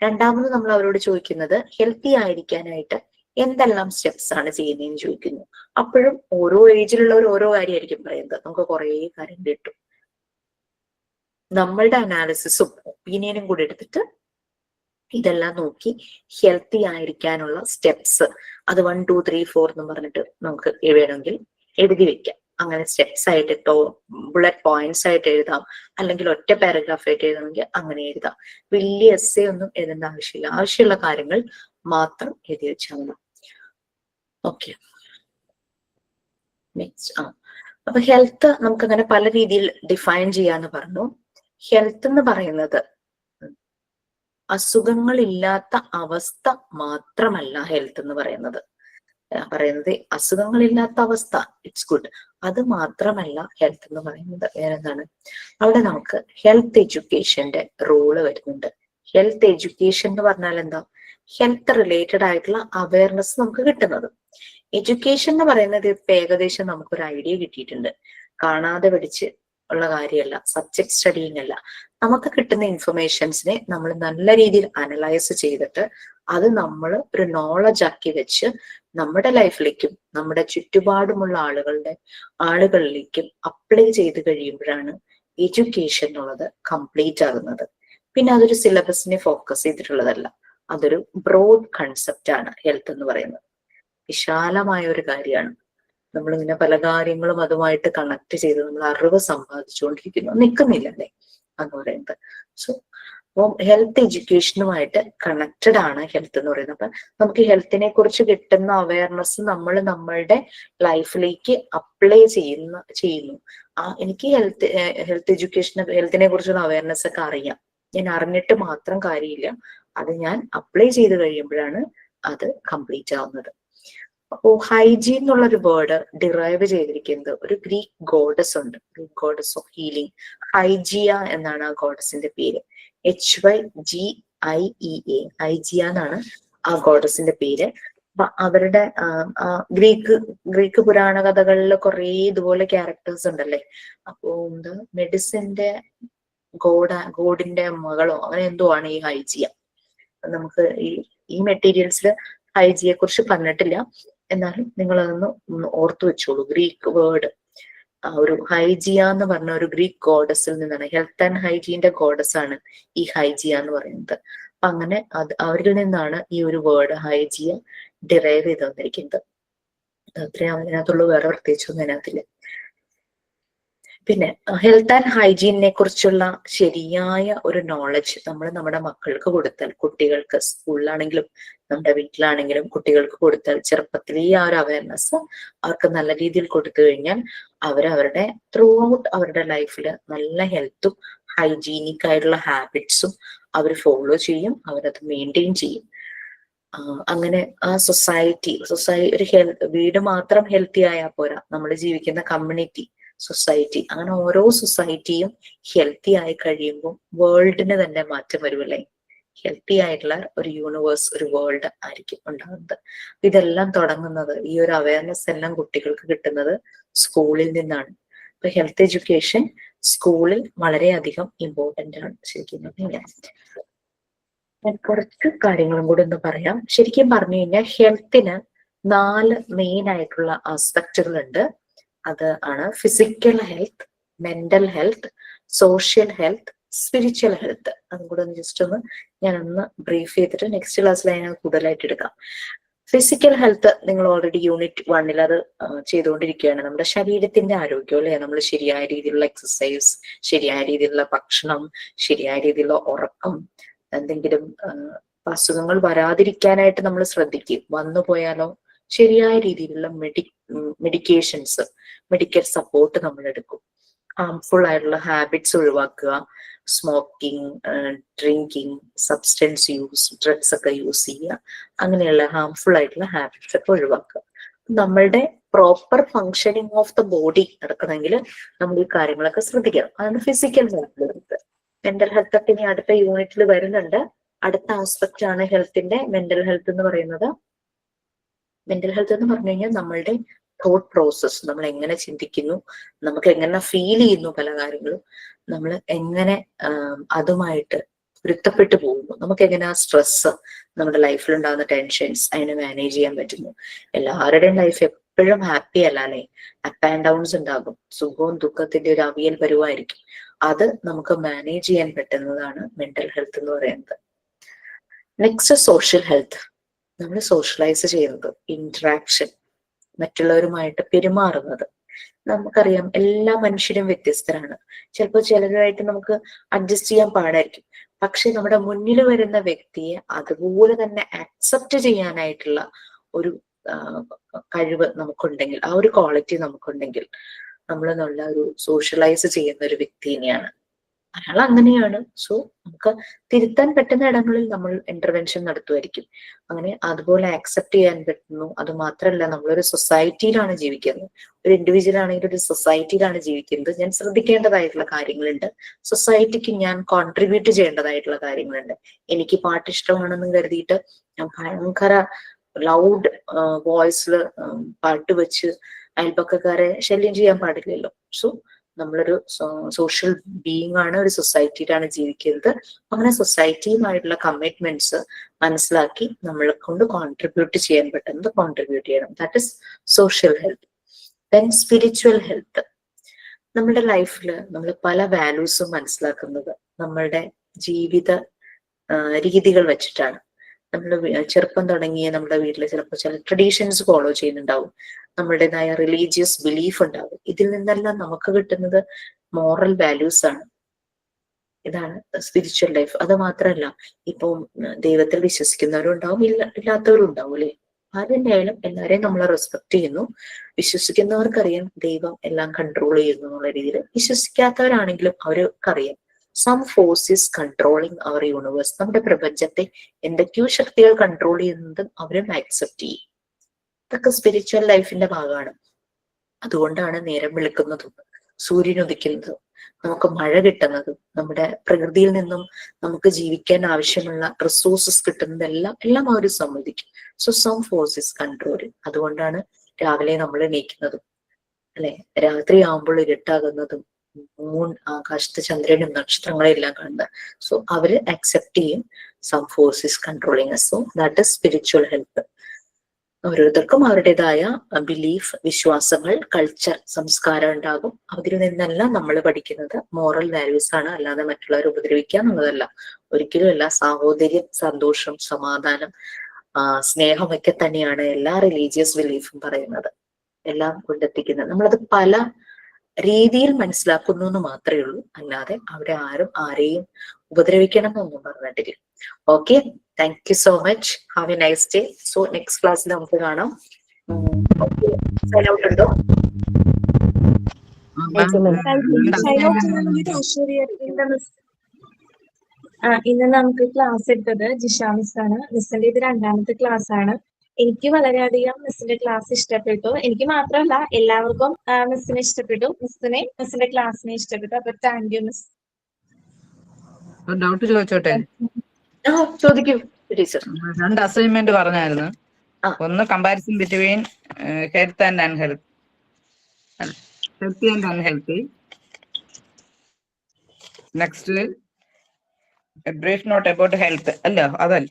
രണ്ടാമത് നമ്മൾ അവരോട് ചോദിക്കുന്നത് ഹെൽത്തി ആയിരിക്കാനായിട്ട് എന്തെല്ലാം സ്റ്റെപ്സ് ആണ് ചെയ്യുന്നതെന്ന് ചോദിക്കുന്നു. അപ്പോഴും ഓരോ ഏജിലുള്ളവർ ഓരോ കാര്യമായിരിക്കും പറയുന്നത്. നമുക്ക് കുറേ കാര്യം കിട്ടും. നമ്മളുടെ അനാലിസിസും ഒപ്പീനിയനും കൂടി എടുത്തിട്ട് ഇതെല്ലാം നോക്കി ഹെൽത്തി ആയിരിക്കാനുള്ള സ്റ്റെപ്സ് അത് 1, 2, 3, 4 എന്ന് പറഞ്ഞിട്ട് നമുക്ക് വേണമെങ്കിൽ എഴുതി വെക്കാം. അങ്ങനെ സ്റ്റെപ്സ് ആയിട്ട് ബുള്ളറ്റ് പോയിന്റ്സ് ആയിട്ട് എഴുതാം, അല്ലെങ്കിൽ ഒറ്റ പാരഗ്രാഫ് ആയിട്ട് എഴുതണമെങ്കിൽ അങ്ങനെ എഴുതാം. വലിയ എസ്സേ ഒന്നും എഴുതേണ്ട ആവശ്യമില്ല. ആവശ്യമുള്ള കാര്യങ്ങൾ മാത്രം എഴുതി വെച്ചാൽ മതി. Okay, next. അപ്പൊ ഹെൽത്ത് നമുക്ക് അങ്ങനെ പല രീതിയിൽ ഡിഫൈൻ ചെയ്യാന്ന് പറഞ്ഞു. ഹെൽത്ത് എന്ന് പറയുന്നത് അസുഖങ്ങളില്ലാത്ത അവസ്ഥ മാത്രമല്ല. ഹെൽത്ത് എന്ന് പറയുന്നത് അസുഖങ്ങളില്ലാത്ത അവസ്ഥ, ഇറ്റ്സ് ഗുഡ്, അത് മാത്രമല്ല ഹെൽത്ത് എന്ന് പറയുന്നത്. വേറെന്താണ്? അവിടെ നമുക്ക് ഹെൽത്ത് എഡ്യൂക്കേഷന്റെ റോള് വരുന്നുണ്ട്. ഹെൽത്ത് എഡ്യൂക്കേഷൻ എന്ന് പറഞ്ഞാൽ എന്താ? ഹെൽത്ത് റിലേറ്റഡ് ആയിട്ടുള്ള അവയർനെസ് നമുക്ക് കിട്ടുന്നത്. എഡ്യൂക്കേഷൻ എന്ന് പറയുന്നത് ഇപ്പൊ ഏകദേശം നമുക്കൊരു ഐഡിയ കിട്ടിയിട്ടുണ്ട്. കാണാതെ പഠിച്ച് ഉള്ള കാര്യമല്ല, സബ്ജക്ട് സ്റ്റഡിങ് അല്ല. നമുക്ക് കിട്ടുന്ന ഇൻഫർമേഷൻസിനെ നമ്മൾ നല്ല രീതിയിൽ അനലൈസ് ചെയ്തിട്ട് അത് നമ്മൾ ഒരു നോളജ് ആക്കി വെച്ച് നമ്മുടെ ലൈഫിലേക്കും നമ്മുടെ ചുറ്റുപാടുമുള്ള ആളുകളിലേക്കും അപ്ലൈ ചെയ്ത് കഴിയുമ്പോഴാണ് എഡ്യൂക്കേഷൻ എന്നുള്ളത് കംപ്ലീറ്റ് ആകുന്നത്. പിന്നെ അതൊരു സിലബസിനെ ഫോക്കസ് ചെയ്തിട്ടുള്ളതല്ല, അതൊരു ബ്രോഡ് കൺസെപ്റ്റ് ആണ് ഹെൽത്ത് എന്ന് പറയുന്നത്. വിശാലമായ ഒരു കാര്യമാണ്. നമ്മളിങ്ങനെ പല കാര്യങ്ങളും അതുമായിട്ട് കണക്ട് ചെയ്ത് നമ്മൾ അറിവ് സമ്പാദിച്ചുകൊണ്ടിരിക്കുന്നു, നിൽക്കുന്നില്ല അല്ലേ എന്ന് പറയുന്നത്. സോ അപ്പം ഹെൽത്ത് എഡ്യൂക്കേഷനുമായിട്ട് കണക്റ്റഡ് ആണ് ഹെൽത്ത് എന്ന് പറയുന്നത്. അപ്പൊ നമുക്ക് ഹെൽത്തിനെ കുറിച്ച് കിട്ടുന്ന അവയർനെസ് നമ്മൾ നമ്മളുടെ ലൈഫിലേക്ക് അപ്ലൈ ചെയ്യുന്നു. എനിക്ക് ഹെൽത്ത് ഹെൽത്തിനെ കുറിച്ചുള്ള അവയർനെസ് ഒക്കെ അറിയാം, ഞാൻ അറിഞ്ഞിട്ട് മാത്രം കാര്യമില്ല, അത് ഞാൻ അപ്ലൈ ചെയ്ത് കഴിയുമ്പോഴാണ് അത് കംപ്ലീറ്റ് ആവുന്നത്. അപ്പോ ഹൈജീൻ എന്നുള്ളൊരു വേർഡ് ഡിറൈവ് ചെയ്തിരിക്കുന്നത് ഒരു ഗ്രീക്ക് ഗോഡസ് ഉണ്ട്, ഗ്രീക്ക് ഗോഡസ് ഓഫ് ഹീലിംഗ്. ഹൈജിയ എന്നാണ് ആ ഗോഡസിന്റെ പേര്. HYGIEA, ഹൈജിയ എന്നാണ് ആ ഗോഡസിന്റെ പേര്. അപ്പൊ അവരുടെ ഗ്രീക്ക് പുരാണ കഥകളിൽ കുറെ ഇതുപോലെ ക്യാരക്ടേഴ്സ് ഉണ്ടല്ലേ. അപ്പോ എന്താ മെഡിസിന്റെ ഗോഡിന്റെ മകളോ അങ്ങനെ എന്തോ ആണ് ഈ ഹൈജിയ. നമുക്ക് ഈ മെറ്റീരിയൽസിൽ ഹൈജിയെ കുറിച്ച് പറഞ്ഞിട്ടില്ല, എന്നാലും നിങ്ങൾ അതൊന്ന് ഓർത്തു വെച്ചോളൂ. ഗ്രീക്ക് വേർഡ്, ഒരു ഹൈജിയ എന്ന് പറഞ്ഞ ഒരു ഗ്രീക്ക് ഗോഡസിൽ നിന്നാണ്. ഹെൽത്ത് ആൻഡ് ഹൈജീന്റെ ഗോഡസ് ആണ് ഈ ഹൈജിയ എന്ന് പറയുന്നത്. അപ്പൊ അങ്ങനെ അവരിൽ നിന്നാണ് ഈ ഒരു വേർഡ് ഹൈജിയ ഡിറൈവ് ചെയ്ത് വന്നിരിക്കുന്നത്. അത്രയും അതിനകത്തുള്ളൂ, വേറെ പ്രത്യേകിച്ചൊന്നും അതിനകത്തില്ല. പിന്നെ ഹെൽത്ത് ആൻഡ് ഹൈജീനെ കുറിച്ചുള്ള ശരിയായ ഒരു നോളജ് നമ്മൾ നമ്മുടെ മക്കൾക്ക് കൊടുത്താൽ, കുട്ടികൾക്ക് സ്കൂളിലാണെങ്കിലും നമ്മുടെ വീട്ടിലാണെങ്കിലും കുട്ടികൾക്ക് കൊടുത്താൽ, ചെറുപ്പത്തിലേ ആ ഒരു അവയർനെസ് അവർക്ക് നല്ല രീതിയിൽ കൊടുത്തു കഴിഞ്ഞാൽ അവരവരുടെ ത്രൂ ഔട്ട് അവരുടെ ലൈഫിൽ നല്ല ഹെൽത്തും ഹൈജീനിക് ആയിട്ടുള്ള ഹാബിറ്റ്സും അവർ ഫോളോ ചെയ്യും, അവരത് മെയിൻറ്റെയിൻ ചെയ്യും. അങ്ങനെ ആ സൊസൈറ്റി ഒരു വീട് മാത്രം ഹെൽത്തി ആയാൽ പോരാ, നമ്മൾ ജീവിക്കുന്ന കമ്മ്യൂണിറ്റി, സൊസൈറ്റി, അങ്ങനെ ഓരോ സൊസൈറ്റിയും ഹെൽത്തി ആയി കഴിയുമ്പോൾ വേൾഡിന് തന്നെ മാറ്റം വരുമല്ലേ. ഹെൽത്തി ആയിട്ടുള്ള ഒരു യൂണിവേഴ്സ്, ഒരു വേൾഡ് ആയിരിക്കും ഉണ്ടാകുന്നത്. ഇതെല്ലാം തുടങ്ങുന്നത്, ഈ ഒരു അവയർനെസ് എല്ലാം കുട്ടികൾക്ക് കിട്ടുന്നത് സ്കൂളിൽ നിന്നാണ്. അപ്പൊ ഹെൽത്ത് എഡ്യൂക്കേഷൻ സ്കൂളിൽ വളരെയധികം ഇമ്പോർട്ടന്റ് ആണ് ശരിക്കും പറഞ്ഞു കഴിഞ്ഞാൽ. ഞാൻ കുറച്ച് കാര്യങ്ങളും കൂടി ഒന്ന് പറയാം. ശരിക്കും പറഞ്ഞു കഴിഞ്ഞാൽ ഹെൽത്തിന് 4 മെയിൻ ആയിട്ടുള്ള ആസ്പെക്റ്റുകൾ ഉണ്ട്. അത് ആണ് physical health, mental health, social health, spiritual health. അതും കൂടെ ഒന്ന് ജസ്റ്റ് ഞാനൊന്ന് ബ്രീഫ് ചെയ്തിട്ട് നെക്സ്റ്റ് ക്ലാസ്സിൽ അതിനകത്ത് കൂടുതലായിട്ട് എടുക്കാം. ഫിസിക്കൽ ഹെൽത്ത് നിങ്ങൾ ഓൾറെഡി യൂണിറ്റ് 1 അത് ചെയ്തുകൊണ്ടിരിക്കുകയാണ്. നമ്മുടെ ശരീരത്തിന്റെ ആരോഗ്യം അല്ലെ, നമ്മൾ ശരിയായ രീതിയിലുള്ള എക്സസൈസ്, ശരിയായ രീതിയിലുള്ള ഭക്ഷണം, ശരിയായ രീതിയിലുള്ള ഉറക്കം, എന്തെങ്കിലും അസുഖങ്ങൾ വരാതിരിക്കാനായിട്ട് നമ്മൾ ശ്രദ്ധിക്കും. വന്നു പോയാലോ ശരിയായ രീതിയിലുള്ള മെഡിക്കേഷൻസ്, മെഡിക്കൽ സപ്പോർട്ട് നമ്മൾ എടുക്കും. ഹാംഫുൾ ആയിട്ടുള്ള ഹാബിറ്റ്സ് ഒഴിവാക്കുക, smoking, drinking, substance use, drugs ഒക്കെ യൂസ് ചെയ്യുക, അങ്ങനെയുള്ള ഹാംഫുൾ ആയിട്ടുള്ള ഹാബിറ്റ്സ് ഒക്കെ ഒഴിവാക്കുക. നമ്മളുടെ proper functioning of the body നടക്കണമെങ്കിൽ നമ്മൾ ഈ കാര്യങ്ങളൊക്കെ ശ്രദ്ധിക്കണം. അതാണ് ഫിസിക്കൽ ഹെൽത്ത്. മെന്റൽ ഹെൽത്ത് ഒക്കെ ഇനി അടുത്ത യൂണിറ്റിൽ വരുന്നുണ്ട്. അടുത്ത ആസ്പെക്ട് ആണ് ഹെൽത്തിന്റെ മെന്റൽ ഹെൽത്ത് എന്ന് പറയുന്നത്. മെന്റൽ ഹെൽത്ത് എന്ന് പറഞ്ഞു കഴിഞ്ഞാൽ നമ്മളുടെ തോട്ട് പ്രോസസ്, നമ്മൾ എങ്ങനെ ചിന്തിക്കുന്നു, നമുക്ക് എങ്ങനെ ഫീൽ ചെയ്യുന്നു, പല കാര്യങ്ങളും നമ്മൾ എങ്ങനെ അതുമായിട്ട് പൊരുത്തപ്പെട്ടു പോകുന്നു. നമുക്ക് എങ്ങനെ ആ സ്ട്രെസ്, നമ്മുടെ ലൈഫിൽ ഉണ്ടാകുന്ന ടെൻഷൻസ് അതിനെ മാനേജ് ചെയ്യാൻ പറ്റുന്നു. എല്ലാവരുടെയും ലൈഫ് എപ്പോഴും ഹാപ്പി അല്ല അല്ലെ, അപ്പ് ആൻഡ് ഡൗൺസ് ഉണ്ടാകും. സുഖവും ദുഃഖത്തിന്റെ ഒരു അവിയൽ പരുവായിരിക്കും. അത് നമുക്ക് മാനേജ് ചെയ്യാൻ പറ്റുന്നതാണ് മെന്റൽ ഹെൽത്ത് എന്ന് പറയുന്നത്. Next social health. നമ്മൾ സോഷ്യലൈസ് ചെയ്യുന്നത്, ഇന്ററാക്ഷൻ, മറ്റുള്ളവരുമായിട്ട് പെരുമാറുന്നത്. നമുക്കറിയാം എല്ലാ മനുഷ്യരും വ്യത്യസ്തരാണ്. ചിലപ്പോൾ ചിലരുമായിട്ട് നമുക്ക് അഡ്ജസ്റ്റ് ചെയ്യാൻ പാടായിരിക്കും. പക്ഷെ നമ്മുടെ മുന്നിൽ വരുന്ന വ്യക്തിയെ അതുപോലെ തന്നെ അക്സെപ്റ്റ് ചെയ്യാനായിട്ടുള്ള ഒരു കഴിവ് നമുക്കുണ്ടെങ്കിൽ, ആ ഒരു ക്വാളിറ്റി നമുക്കുണ്ടെങ്കിൽ, നമ്മൾ നല്ല ഒരു സോഷ്യലൈസ് ചെയ്യുന്ന ഒരു വ്യക്തി തന്നെയാണ്. അയാൾ അങ്ങനെയാണ്. സോ നമുക്ക് തിരുത്താൻ പറ്റുന്ന ഇടങ്ങളിൽ നമ്മൾ ഇന്റർവെൻഷൻ നടത്തുമായിരിക്കും. അങ്ങനെ അതുപോലെ ആക്സെപ്റ്റ് ചെയ്യാൻ പറ്റുന്നു. അത് മാത്രമല്ല, നമ്മളൊരു സൊസൈറ്റിയിലാണ് ജീവിക്കുന്നത്. ഒരു ഇൻഡിവിജ്വൽ ആണെങ്കിൽ ഒരു സൊസൈറ്റിയിലാണ് ജീവിക്കുന്നത്. ഞാൻ ശ്രദ്ധിക്കേണ്ടതായിട്ടുള്ള കാര്യങ്ങളുണ്ട്. സൊസൈറ്റിക്ക് ഞാൻ കോൺട്രിബ്യൂട്ട് ചെയ്യേണ്ടതായിട്ടുള്ള കാര്യങ്ങളുണ്ട്. എനിക്ക് പാട്ട് ഇഷ്ടമാണെന്ന് കരുതിയിട്ട് ഞാൻ ഭയങ്കര ലൗഡ് വോയിസിൽ പാട്ട് വെച്ച് അയൽപക്കക്കാരെ ശല്യം ചെയ്യാൻ പാടില്ലല്ലോ. സോ നമ്മളൊരു സോഷ്യൽ ബീയിങ് ആണ്, ഒരു സൊസൈറ്റിയിലാണ് ജീവിക്കുന്നത്. അങ്ങനെ സൊസൈറ്റിയുമായിട്ടുള്ള കമ്മിറ്റ്മെന്റ്സ് മനസ്സിലാക്കി നമ്മളെ കൊണ്ട് കോൺട്രിബ്യൂട്ട് ചെയ്യാൻ പറ്റുന്നത് കോൺട്രിബ്യൂട്ട് ചെയ്യണം. That is social health. Then spiritual health. നമ്മുടെ ലൈഫിൽ നമ്മൾ പല വാല്യൂസും മനസ്സിലാക്കുന്നത് നമ്മളുടെ ജീവിത രീതികൾ വെച്ചിട്ടാണ്. നമ്മൾ ചെറുപ്പം തുടങ്ങിയ നമ്മുടെ വീട്ടിൽ ചിലപ്പോൾ ചില ട്രഡീഷൻസ് ഫോളോ ചെയ്യുന്നുണ്ടാവും. നമ്മുടേതായ റിലീജിയസ് ബിലീഫ് ഉണ്ടാവും. ഇതിൽ നിന്നെല്ലാം നമുക്ക് കിട്ടുന്നത് മോറൽ വാല്യൂസ് ആണ്. ഇതാണ് സ്പിരിച്വൽ ലൈഫ്. അത് മാത്രമല്ല, ഇപ്പം ദൈവത്തിൽ വിശ്വസിക്കുന്നവരും ഉണ്ടാവും, ഇല്ലാത്തവരും ഉണ്ടാവും അല്ലെ. ആരെന്തായാലും എല്ലാവരെയും നമ്മൾ റെസ്പെക്ട് ചെയ്യുന്നു. വിശ്വസിക്കുന്നവർക്കറിയാം ദൈവം എല്ലാം കൺട്രോൾ ചെയ്യുന്നു എന്നുള്ള രീതിയിൽ. വിശ്വസിക്കാത്തവരാണെങ്കിലും അവർക്കറിയാം some force is controlling our universe. നമ്മുടെ പ്രപഞ്ചത്തെ എന്തൊക്കെയോ ശക്തികൾ കൺട്രോൾ ചെയ്യുന്നതും അവരും ആക്സെപ്റ്റ് ചെയ്യും. ഇതൊക്കെ സ്പിരിച്വൽ ലൈഫിന്റെ ഭാഗമാണ്. അതുകൊണ്ടാണ് നേരം വെളുക്കുന്നതും സൂര്യൻ ഉദിക്കുന്നതും നമുക്ക് മഴ കിട്ടുന്നതും നമ്മുടെ പ്രകൃതിയിൽ നിന്നും നമുക്ക് ജീവിക്കാൻ ആവശ്യമുള്ള റിസോഴ്സസ് കിട്ടുന്നതെല്ലാം അവർ സമ്മതിക്കും. So some force is controlling. അതുകൊണ്ടാണ് രാവിലെ നമ്മൾ എണീക്കുന്നതും അല്ലെ, രാത്രി ആകുമ്പോൾ ഇരുട്ടാകുന്നതും, മൂൺ, ആകാശത്ത് ചന്ദ്രനും നക്ഷത്രങ്ങളും എല്ലാം കാണുന്നത്. സോ അവര് അക്സെപ്റ്റ് ചെയ്യും some force is controlling. So that is spiritual health. ഓരോരുത്തർക്കും അവരുടേതായ ബിലീഫ്, വിശ്വാസങ്ങൾ, കൾച്ചർ, സംസ്കാരം ഉണ്ടാകും. അതിൽ നിന്നെല്ലാം നമ്മൾ പഠിക്കുന്നത് മോറൽ വാല്യൂസ് ആണ്, അല്ലാതെ മറ്റുള്ളവരെ ഉപദ്രവിക്കുക എന്നുള്ളതല്ല. ഒരിക്കലും അല്ല. സാഹോദര്യം, സന്തോഷം, സമാധാനം, സ്നേഹമൊക്കെ തന്നെയാണ് എല്ലാ റിലീജിയസ് ബിലീഫും പറയുന്നത്, എല്ലാം കൊണ്ടെത്തിക്കുന്നത്. നമ്മളത് പല രീതിയിൽ മനസ്സിലാക്കുന്നു എന്ന് മാത്രമേ ഉള്ളൂ, അല്ലാതെ അവിടെ ആരും ആരെയും ഉപദ്രവിക്കണം എന്നൊന്നും പറഞ്ഞിട്ടില്ല. Okay, thank you so much. Have A nice day. So next ക്ലാസ്സിൽ നമുക്ക് കാണാം. സൈൻ ഔട്ട് ഉണ്ടോ? ഇന്ന് നമുക്ക് ക്ലാസ് എടുത്തത് ജിഷ മിസ് ആണ്. മിസ്സിന്റെ ഇത് 2ാമത്തെ ക്ലാസ് ആണ്. എനിക്ക് വളരെയധികം മിസ്സിന്റെ ക്ലാസ് ഇഷ്ടപ്പെട്ടു. എനിക്ക് മാത്രമല്ല, എല്ലാവർക്കും മിസ്സിനെ ഇഷ്ടപ്പെട്ടു. മിസ്സിന്റെ ക്ലാസ്സിനെ ഇഷ്ടപ്പെട്ടു. അപ്പൊ താങ്ക് യു മിസ്. ഡൗട്ട് ചോദിച്ചോട്ടെ? ചോദിക്കൂ ടീച്ചർ. 2 അസൈൻമെന്റ് പറഞ്ഞായിരുന്നു. ഒന്ന് comparison between health and unhealth, healthy and unhealthy. Next brief note about health അല്ലോ, അതല്ല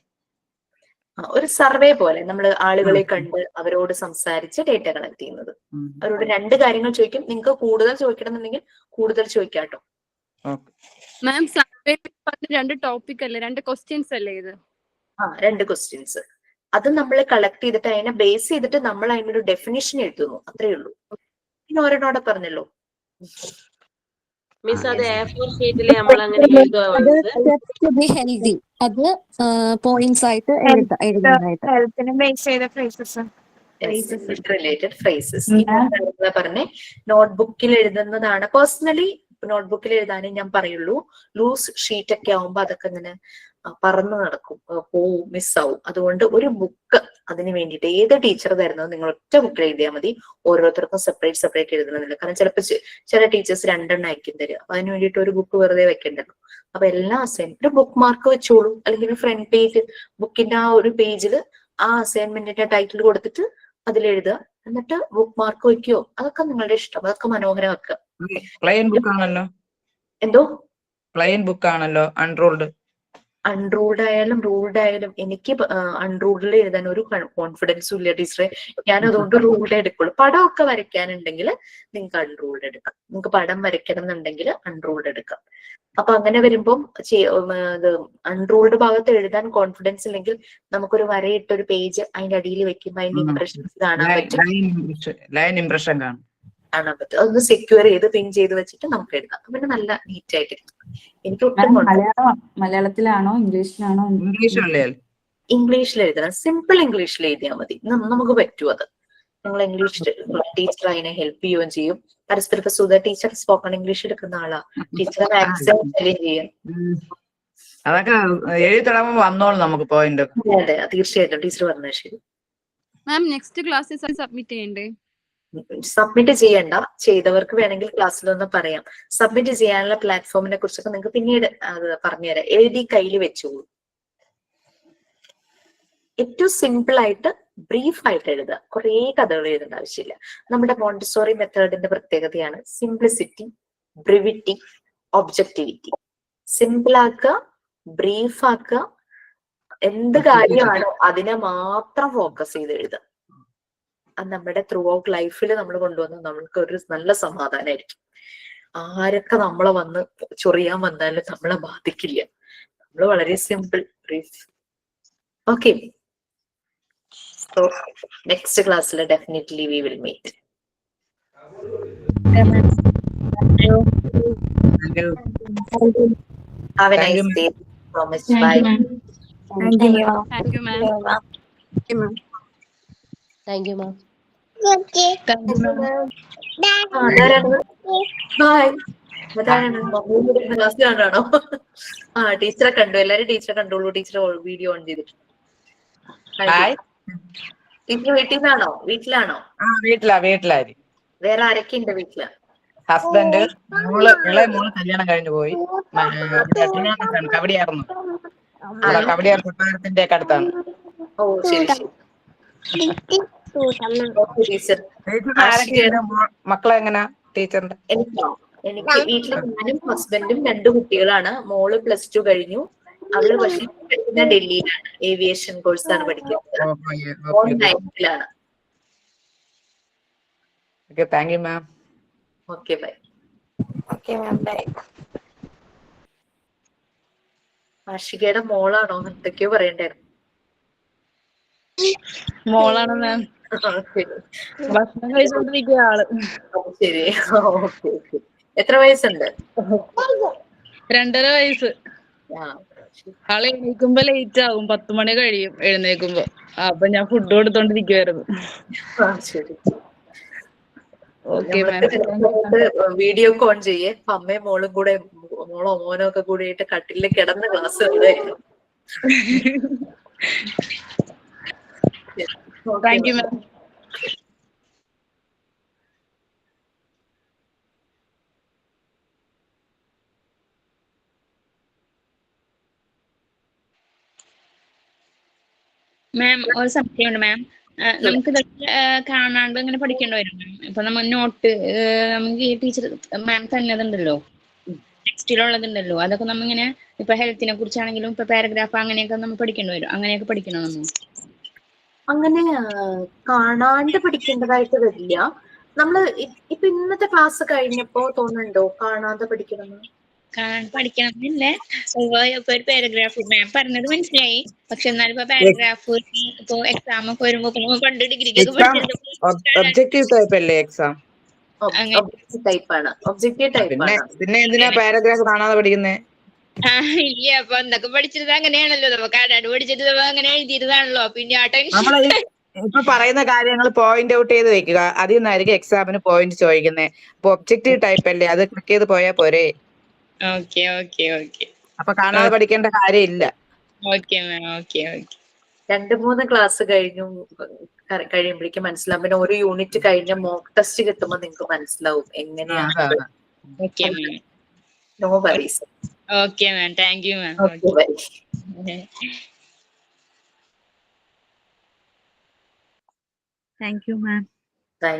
ഒരു സർവേ പോലെ നമ്മൾ ആളുകളെ കണ്ട് അവരോട് സംസാരിച്ച് ഡേറ്റ കളക്ട് ചെയ്യുന്നത്. അവരോട് 2 കാര്യങ്ങൾ ചോദിക്കും. നിങ്ങൾക്ക് കൂടുതൽ ചോദിക്കണമെന്നുണ്ടെങ്കിൽ കൂടുതൽ ചോദിക്കാട്ടോ. മാം, സർവേ 2 ടോപ്പിക് അല്ലേ, 2 ക്വസ്റ്റ്യൻസ് അല്ലേ ഇത്? 2 ക്വസ്റ്റ്യൻസ്. അത് നമ്മൾ കളക്ട് ചെയ്തിട്ട് അതിനെ ബേസ് ചെയ്തിട്ട് നമ്മൾ അതിനൊരു ഡെഫിനിഷൻ എഴുതുന്നു, അത്രേ ഉള്ളൂ. പിന്നെ ഒരെണ്ണോടെ പറഞ്ഞല്ലോ മിസ്, അത് A4 ഷീറ്റില് നമ്മൾ അങ്ങനെ ഹെൽത്തി, അത് പോയിന്റ്സ് ആയിട്ട് എഴുതാനായിട്ട് ഹെൽത്തിനെ ബേസ് ചെയ്ത ഫ്രേസസ്, റിലേറ്റഡ് ഫ്രേസസ്. പറഞ്ഞേ നോട്ട്ബുക്കിൽ എഴുതുന്നതാണ്. പേഴ്സണലി നോട്ട്ബുക്കിൽ എഴുതാനേ ഞാൻ പറയുള്ളൂ. ലൂസ് ഷീറ്റ് ഒക്കെ ആവുമ്പോ അതൊക്കെ ഇങ്ങനെ പറന്നു നടക്കും, പോവും, മിസ്സാവും. അതുകൊണ്ട് ഒരു ബുക്ക് അതിന് വേണ്ടിയിട്ട് ഏത് ടീച്ചർ തരുന്നത് നിങ്ങൾ ഒറ്റ ബുക്കിൽ എഴുതിയാൽ മതി. ഓരോരുത്തർക്കും സെപ്പറേറ്റ് എഴുതണമെന്നില്ല. കാരണം ചിലപ്പോൾ ചില ടീച്ചേഴ്സ് 2 ആയിരിക്കും തരിക. അപ്പൊ അതിന് വേണ്ടിയിട്ട് ഒരു ബുക്ക് വെറുതെ വെക്കണ്ടല്ലോ. അപ്പൊ എല്ലാ അസൈൻമെന്റ് ഒരു ബുക്ക് മാർക്ക് വെച്ചോളൂ. അല്ലെങ്കിൽ ഫ്രണ്ട് പേജ്, ബുക്കിന്റെ ആ ഒരു പേജിൽ ആ അസൈൻമെന്റിന്റെ ടൈറ്റിൽ കൊടുത്തിട്ട് അതിലെഴുതുക. എന്നിട്ട് ബുക്ക് മാർക്ക് വെക്കുകയോ, അതൊക്കെ നിങ്ങളുടെ ഇഷ്ടം. അതൊക്കെ മനോഹരമാക്കുക. പ്ലെയിൻ ബുക്ക് ആണല്ലോ. എന്തോ പ്ലെയിൻ ബുക്ക് ആണല്ലോ, അൺറോൾഡ്. അൺറൂൾഡ് ആയാലും റൂൾഡ് ആയാലും എനിക്ക് അൺറൂൾഡിൽ എഴുതാൻ ഒരു കോൺഫിഡൻസും ഇല്ല ടീച്ചറെ. ഞാൻ അതുകൊണ്ട് റൂൾഡ് എടുക്കുള്ളൂ. പടമൊക്കെ വരയ്ക്കാനുണ്ടെങ്കിൽ നിങ്ങൾക്ക് അൺറൂൾഡ് എടുക്കാം. നിങ്ങൾക്ക് പടം വരയ്ക്കണം എന്നുണ്ടെങ്കിൽ അൺറൂൾഡ് എടുക്കാം. അപ്പൊ അങ്ങനെ വരുമ്പം അൺറൂൾഡ് ഭാഗത്ത് എഴുതാൻ കോൺഫിഡൻസ് ഇല്ലെങ്കിൽ നമുക്കൊരു വരയിട്ട ഒരു പേജ് അതിന്റെ അടിയിൽ വെക്കുമ്പോൾ അതിന്റെ ഇംപ്രഷൻസ് കാണാൻ പറ്റും. ലൈൻ ഇംപ്രഷൻ കാണാൻ പറ്റും. അതൊന്ന് സെക്യൂർ ചെയ്ത് പിൻ ചെയ്ത് വെച്ചിട്ട് നമുക്ക് എഴുതാം. പിന്നെ നല്ല നീറ്റ് ആയിട്ടിരിക്കും. എനിക്ക് ഒട്ടും മലയാളത്തിലാണോ ഇംഗ്ലീഷിലാണോ? ഇംഗ്ലീഷിൽ എഴുതണം. സിമ്പിൾ ഇംഗ്ലീഷിൽ എഴുതിയാൽ മതി. നമുക്ക് പറ്റും അത്. നിങ്ങൾ ഇംഗ്ലീഷ് ടീച്ചർ അതിനെ ഹെൽപ്പ് ചെയ്യുകയും ചെയ്യും. പരസ്പരം ഇപ്പൊ സുധ ടീച്ചർ സ്പോക്കൺ ഇംഗ്ലീഷ് എടുക്കുന്ന ആളാ. ടീച്ചറെ മാക്സിമം ചെയ്യും. അതൊക്കെ എഴുതി തുടങ്ങുമ്പോ വന്നോളൂ നമുക്ക് പോയിന്റ്. അതെ തീർച്ചയായിട്ടും ടീച്ചർ പറഞ്ഞത് ശരി. മാം നെക്സ്റ്റ് ക്ലാസ്സിൽ സബ്മിറ്റ് ചെയ്യണ്ടേ? സബ്മിറ്റ് ചെയ്യണ്ട. ചെയ്തവർക്ക് വേണമെങ്കിൽ ക്ലാസ്സിലൊന്ന് പറയാം. സബ്മിറ്റ് ചെയ്യാനുള്ള പ്ലാറ്റ്ഫോമിനെ കുറിച്ചൊക്കെ നിങ്ങൾക്ക് പിന്നീട് അത് പറഞ്ഞുതരാം. എഴുതി കയ്യിൽ വെച്ചോളൂ. ഏറ്റവും സിമ്പിൾ ആയിട്ട് ബ്രീഫ് ആയിട്ട് എഴുതുക. കുറേ കഥകൾ എഴുതേണ്ട ആവശ്യമില്ല. നമ്മുടെ മോണ്ടിസോറി മെത്തേഡിന്റെ പ്രത്യേകതയാണ് സിംപ്ലിസിറ്റി, ബ്രിവിറ്റി, ഒബ്ജക്ടിവിറ്റി. സിമ്പിൾ ആക്കുക, ബ്രീഫ് ആക്കുക. എന്ത് കാര്യമാണോ അതിനെ മാത്രം ഫോക്കസ് ചെയ്ത് എഴുതുക. അത് നമ്മുടെ ത്രൂ ഔട്ട് ലൈഫിൽ നമ്മൾ കൊണ്ടുവന്ന് നമ്മൾക്ക് ഒരു നല്ല സമാധാനമായിരിക്കും. ആരൊക്കെ നമ്മളെ വന്ന് ചൊറിയാൻ വന്നാലും നമ്മളെ ബാധിക്കില്ല. നമ്മൾ വളരെ simple brief. Okay, so next class definitely we will meet. Thank you. Have a nice day. Promise. Bye. Thank you, ma'am. Thank you, ma'am. Bye. Class കാണാണോ? ടീച്ചറെ കണ്ടു. എല്ലാരും ടീച്ചറെ കണ്ടോളൂ. ടീച്ചറെ വീഡിയോ ഓൺ ചെയ്തിട്ടുണ്ട്. ടീച്ചർ വീട്ടിൽ നിന്നാണോ? വീട്ടിലാണോ? വീട്ടിലായിരിക്കും. വേറെ ആരൊക്കെ ഉണ്ട് വീട്ടില്? ഹസ്ബൻഡ്, ഇളയ മോള് കല്യാണം കഴിഞ്ഞു പോയി. കവടിയായിരുന്നു. കവടിയാർ കൊട്ടാരത്തിന്റെ ഒക്കെ അടുത്താണ്. ഓ ശരി ശരി. മക്കളെ എങ്ങനാ ടീച്ചറിന്റെ? എനിക്ക് വീട്ടില് ഞാനും ഹസ്ബൻഡും 2 കുട്ടികളാണ്. മോള് +2 കഴിഞ്ഞു. അവള് പക്ഷെ പഠിക്കുന്ന ഡൽഹിയിലാണ്. ഏവിയേഷൻ കോഴ്സാണ് പഠിക്കുന്നത്. മോൾ 9th-ലാണ്. Okay, thank you ma'am. Okay bye. Okay ma'am, bye. ആഷികയുടെ മോളാണോ? എന്തൊക്കെയോ പറയണ്ടായിരുന്നു. മോളാണ് മാം. ഭക്ഷണം കഴിച്ചോണ്ടിരിക്കുക ആള്. ശരി, ഓക്കെ ഓക്കെ. എത്ര വയസ്സുണ്ട്? 2.5 വയസ്സ്. ആള് എഴുന്നേക്കുമ്പോ ലേറ്റ് ആവും. 10 മണി കഴിയും എഴുന്നേക്കുമ്പോ. അപ്പൊ ഞാൻ ഫുഡ് കൊടുത്തോണ്ടിരിക്കുവായിരുന്നു. ശരി. Okay ma'am. വീഡിയോ ഓൺ ചെയ്യേ. അമ്മയും മോളും കൂടെ, മോളോ മോനോ ഒക്കെ കൂടിയിട്ട് കട്ടിലിൽ കിടന്ന് ക്ലാസ് എടുത്തായിരുന്നു. താങ്ക് യു മാം. മാം ഒരു സംശയമുണ്ട് മാം. നമുക്ക് ഇതൊക്കെ കാണാണ്ട് ഇങ്ങനെ പഠിക്കേണ്ടി വരും മാം. ഇപ്പൊ നമ്മൾ നോട്ട് നമുക്ക് ഈ ടീച്ചർ മാം തന്നതുണ്ടല്ലോ, ടെക്സ്റ്റിലുള്ളതുണ്ടല്ലോ, അതൊക്കെ നമ്മിങ്ങനെ ഇപ്പൊ ഹെൽത്തിനെ കുറിച്ചാണെങ്കിലും ഇപ്പൊ പാരഗ്രാഫ് അങ്ങനെയൊക്കെ നമ്മൾ പഠിക്കേണ്ടി വരും. അങ്ങനെയൊക്കെ പഠിക്കണോ നമ്മൾ? അങ്ങനെ കാണാണ്ട് പഠിക്കേണ്ടതായിട്ട് വരില്ല. നമ്മള് ഇപ്പൊ ഇന്നത്തെ ക്ലാസ് കഴിഞ്ഞപ്പോ തോന്നുന്നുണ്ടോ കാണാതെ പഠിക്കണമെന്ന്? പഠിക്കണമെന്നില്ല. ഇപ്പൊ ഒരു പാരഗ്രാഫ് മാം പറഞ്ഞത് മനസ്സിലായി. പക്ഷെ എന്നാലും ഇപ്പൊ പാരഗ്രാഫ് ഇപ്പൊ എക്സാം ഒക്കെ വരുമ്പോ പണ്ട് ഡിഗ്രിക്കൊക്കെ ഒബ്ജക്റ്റീവ് ടൈപ്പ് അല്ലേ എക്സാം? പിന്നെ എന്തിനാ പാരഗ്രാഫ് കാണാതെ പഠിക്കുന്നേ? ഇല്ല, അപ്പൊ എന്തൊക്കെ പഠിച്ചത് അങ്ങനെയാണല്ലോ. നമുക്ക് ആടാട് പഠിച്ചിട്ട് അങ്ങനെ എഴുതിയിരുന്നാണല്ലോ. പിന്നെ ആ ടെൻഷൻ. ഇപ്പൊ പറയുന്ന കാര്യങ്ങൾ പോയിന്റ് ഔട്ട് ചെയ്ത് വെക്കുക. അതിൽ നിന്നായിരിക്കും എക്സാമിന് പോയിന്റ് ചോദിക്കുന്നത്. ഇപ്പൊ ഒബ്ജക്റ്റീവ് ടൈപ്പ് അല്ലേ, അത് ക്ലിക്ക് ചെയ്ത് പോയാ പോരെ. Okay okay okay. അപ്പൊ കാണാതെ പഠിക്കേണ്ട കാര്യമില്ല. Okay ma'am. Okay okay. 2-3 class കഴിയുമ്പോഴേക്കും മനസ്സിലാവും. പിന്നെ ഒരു യൂണിറ്റ് കഴിഞ്ഞ മോക്ക് ടെസ്റ്റ് കിട്ടുമ്പോ നിങ്ങൾക്ക് മനസ്സിലാവും എങ്ങനെയാണ്. Okay ma'am. No worries. Okay ma'am. Thank you ma'am. Thank you ma'am. By.